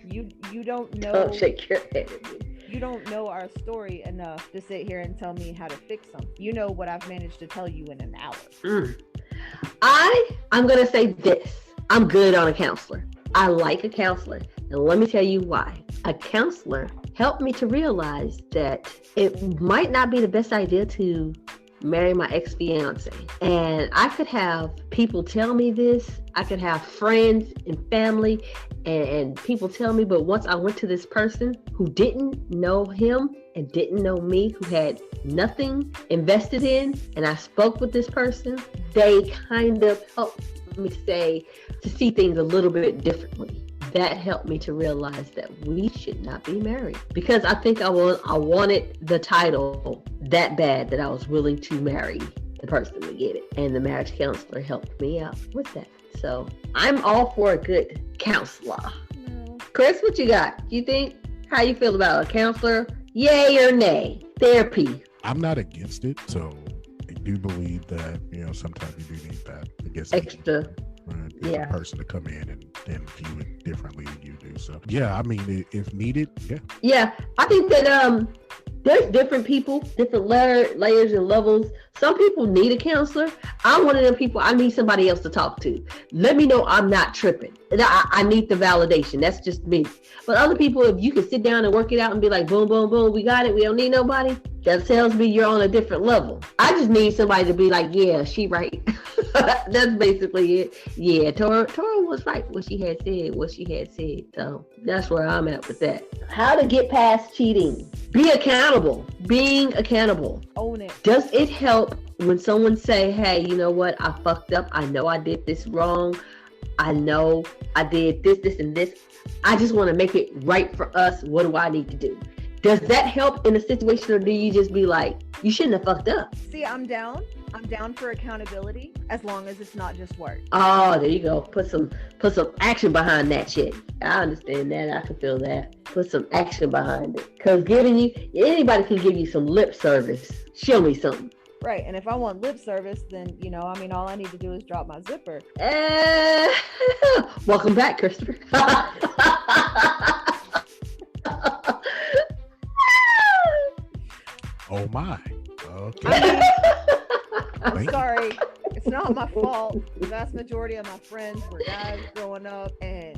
you don't know. Don't shake your head at me. You don't know our story enough to sit here and tell me how to fix something. You know what I've managed to tell you in an hour. I'm going to say this. I'm good on a counselor. I like a counselor. And let me tell you why. A counselor helped me to realize that it might not be the best idea to marry my ex-fiance. And I could have people tell me this. I could have friends and family and people tell me, but once I went to this person who didn't know him and didn't know me, who had nothing invested in, and I spoke with this person, they kind of helped me to see things a little bit differently. That helped me to realize that we should not be married, because I think I wanted the title that bad that I was willing to marry the person to get it. And the marriage counselor helped me out with that. So I'm all for a good counselor. No. Chris, what you got? You think? How you feel about a counselor? Yay or nay? Therapy. I'm not against it. So I do believe that, sometimes you do need that. I guess extra. A person to come in and view it differently than you do. So yeah, I mean, if needed, yeah. Yeah, I think that there's different people, different layers and levels. Some people need a counselor. I'm one of them people. I need somebody else to talk to. Let me know I'm not tripping. I need the validation. That's just me. But other people, if you can sit down and work it out and be like, boom, boom, boom, we got it. We don't need nobody. That tells me you're on a different level. I just need somebody to be like, yeah, she right. That's basically it. Yeah, Tora was right what she had said. So that's where I'm at with that. How to get past cheating. Be accountable. Being accountable. Own it. Does it help when someone say, hey, you know what? I fucked up. I know I did this wrong. I know I did this, and this. I just want to make it right for us. What do I need to do? Does that help in a situation, or do you just be like, you shouldn't have fucked up? See, I'm down for accountability as long as it's not just words. Oh, there you go. Put some action behind that shit. I understand that. I can feel that. Put some action behind it. Because anybody can give you some lip service. Show me something. Right, and if I want lip service, then, all I need to do is drop my zipper. Welcome back, Christopher. Oh my. Okay. I'm sorry. It's not my fault. The vast majority of my friends were guys growing up, and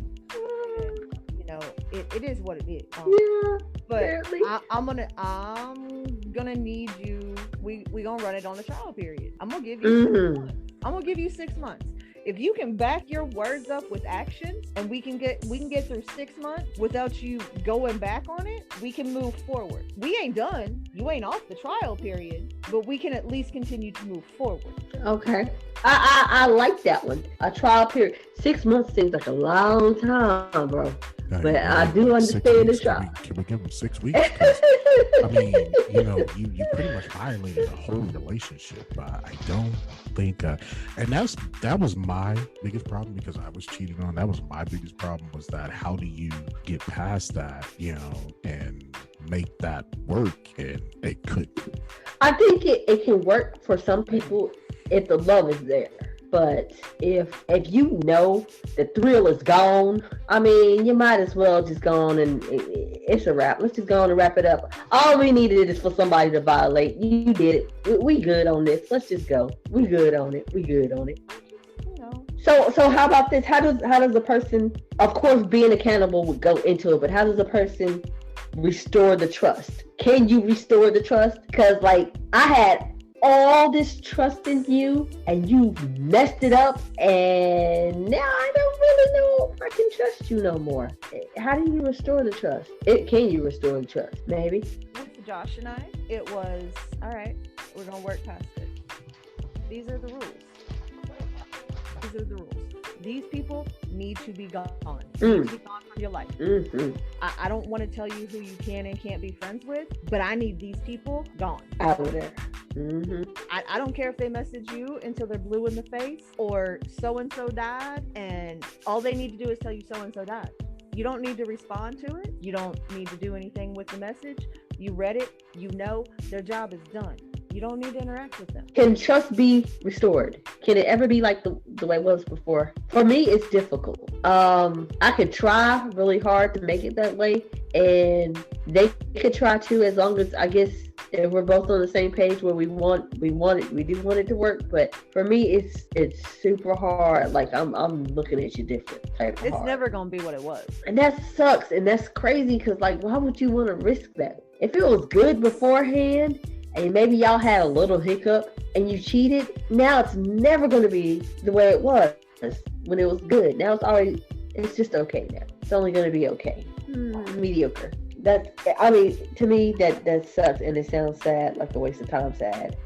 it is what it is. Yeah. But I'm gonna need you. We gonna run it on a trial period. I'm gonna give you 6 months. I'm gonna give you 6 months. If you can back your words up with actions, and we can get through 6 months without you going back on it, we can move forward. We ain't done. You ain't off the trial period, but we can at least continue to move forward. Okay. I like that one. A trial period. 6 months seems like a long time, bro. But I do understand the trial. Can we give them 6 weeks? I mean, you pretty much violated a whole relationship. I don't think, and that was my biggest problem, because I was cheated on. That was my biggest problem, was that how do you get past that, and make that work? And it couldn't. I think it can work for some people if the love is there. But if you know the thrill is gone, I mean, you might as well just go on and it's a wrap. Let's just go on and wrap it up. All we needed is for somebody to violate. You did it. We good on this. Let's just go. We good on it. So how about this? How does a person, of course, being accountable would go into it, but how does a person restore the trust? Can you restore the trust? Because I had all this trust in you, and you messed it up, and now I don't really know if I can trust you no more. How do you restore the trust? Can you restore the trust? Maybe. With Josh and I, it was, all right, we're going to work past it. These are the rules. These people need to be gone. Need to be gone from your life. Mm-hmm. I don't want to tell you who you can and can't be friends with, but I need these people gone. Out of there. Mm-hmm. I don't care if they message you until they're blue in the face, or so-and-so died, and all they need to do is tell you so-and-so died. You don't need to respond to it. You don't need to do anything with the message. You read it. Their job is done. You don't need to interact with them. Can trust be restored? Can it ever be like the way it was before? For me, it's difficult. I could try really hard to make it that way, and they could try to, as long as, I guess, if we're both on the same page where we do want it to work. But for me, it's super hard. I'm looking at you different type of It's hard. never gonna be what it was. And that sucks, and that's crazy, because why would you want to risk that? If it was good beforehand, and maybe y'all had a little hiccup and you cheated, now it's never going to be the way it was when it was good. Now it's just okay now. It's only going to be okay. Mediocre. To me, that sucks, and it sounds sad, like a waste of time sad.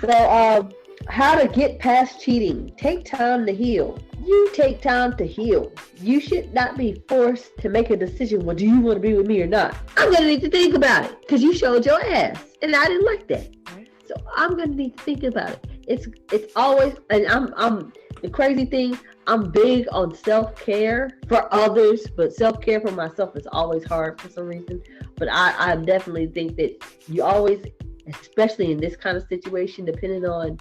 So, how to get past cheating. Take time to heal. You take time to heal. You should not be forced to make a decision. Well, do you want to be with me or not? I'm going to need to think about it, because you showed your ass, and I didn't like that. So I'm going to need to think about it. It's always, and I'm the crazy thing, I'm big on self-care for others, but self-care for myself is always hard for some reason. But I definitely think that you always, especially in this kind of situation, depending on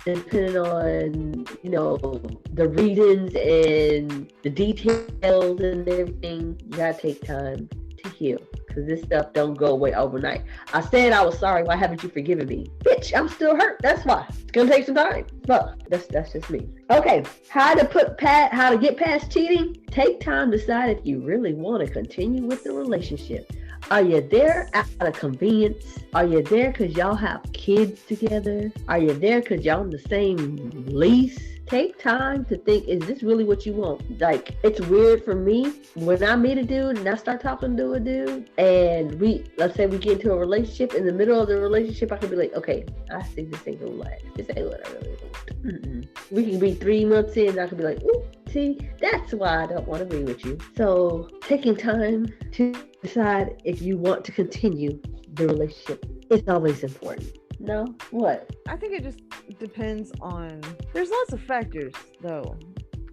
the reasons and the details and everything, you gotta take time to heal. because this stuff don't go away overnight. I said I was sorry. Why haven't you forgiven me? Bitch, I'm still hurt. That's why. It's gonna take some time. Well, that's just me. Okay, how to get past cheating? Take time to decide if you really want to continue with the relationship. Are you there out of convenience? Are you there because y'all have kids together? Are you there because y'all on the same lease? Take time to think, is this really what you want? Like, it's weird for me when I meet a dude and I start talking to a dude and let's say we get into a relationship. In the middle of the relationship, I could be like, okay, I think this ain't gonna last. This ain't what I really want. We can be 3 months in and I could be like, ooh, see, that's why I don't want to be with you. So taking time to decide if you want to continue the relationship is always important. No? What? I think it just depends on, there's lots of factors though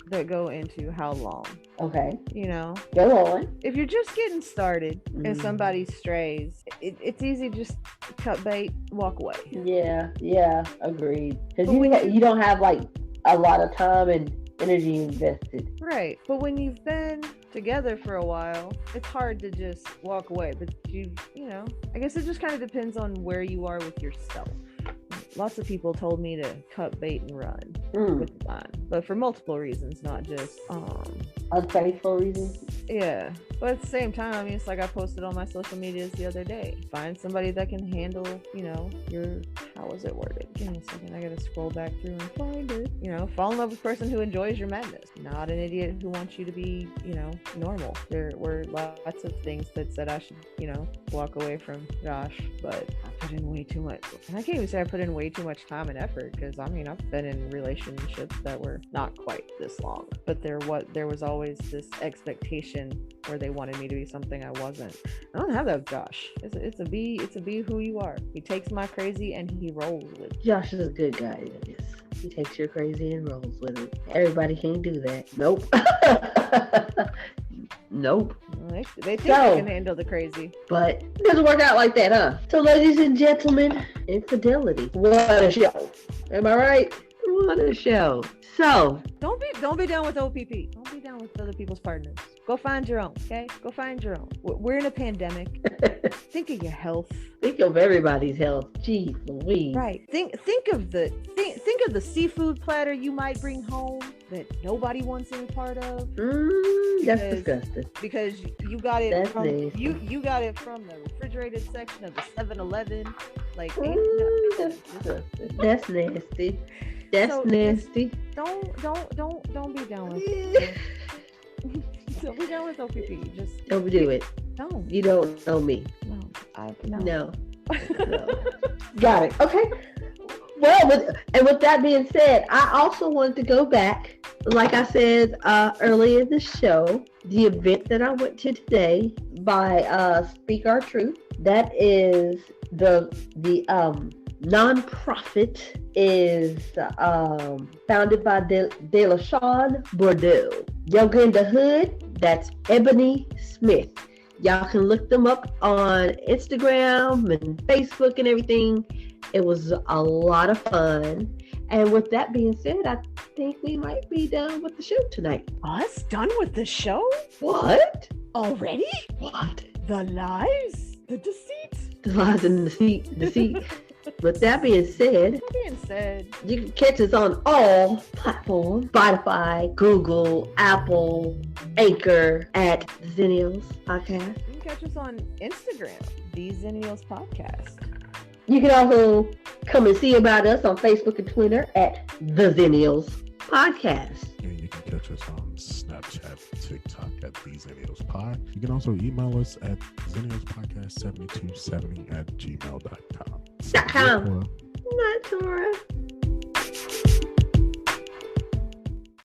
that go into how long. Okay. You know? Go on. If you're just getting started and somebody strays, it's easy to just cut bait, walk away. Yeah, agreed. Because you don't have like a lot of time and energy invested. Right. But when you've been together for a while, it's hard to just walk away. But you know, I guess it just kind of depends on where you are with yourself. Lots of people told me to cut bait and run with mine, but for multiple reasons, not just unfaithful reasons. Yeah, but at the same time, I mean, it's like I posted on my social medias the other day. Find somebody that can handle, you know, how was it worded? Give me a second, I gotta scroll back through and find it. You know, fall in love with a person who enjoys your madness, not an idiot who wants you to be, you know, normal. There were lots of things that said I should, you know, walk away from Josh, but I put in way too much. And I can't even say I put in way too much time and effort, because I mean, I've been in relationships that were not quite this long, but there was always this expectation where they wanted me to be something I wasn't. I don't have that with Josh. It's a be who you are. He takes my crazy and he rolls with it. Josh is a good guy. He takes your crazy and rolls with it. Everybody can't do that. Nope. Nope. They think they can handle the crazy, but it doesn't work out like that, huh? So, ladies and gentlemen, infidelity. What a show! Am I right? What a show! So, don't be down with O.P.P. Don't be down with other people's partners. Go find your own. Okay, go find your own. We're in a pandemic. Think of your health. Think of everybody's health. Jeez Louise. Right. Think of the seafood platter you might bring home that nobody wants any part of. That's disgusting. Because you got it that's from nasty. you got it from the refrigerated section of the 7-Eleven. Like that's nasty. That's nasty. Don't be down with it. Don't be down with O.P.P. Just don't do it. No. You don't know me. No. Got it. Okay. Well, with that being said, I also wanted to go back, like I said earlier in the show, the event that I went to today by Speak Our Truth. That is the nonprofit is founded by DeLaShawn Bordeaux. Yoga in the Hood, that's Ebony Smith. Y'all can look them up on Instagram and Facebook and everything. It was a lot of fun. And with that being said, I think we might be done with the show tonight. Us done with the show? What? Already? What? The lies? The deceit? The lies and deceit. With that being said, you can catch us on all platforms: Spotify, Google, Apple, Anchor, at Xennials Podcast. You can catch us on Instagram, the Xennials Podcast. You can also come and see about us on Facebook and Twitter at the Xennials Podcast. And you can catch us on Snapchat, TikTok at the Xennials Pod. You can also email us at xennialspodcast7270@gmail.com. Not Tora.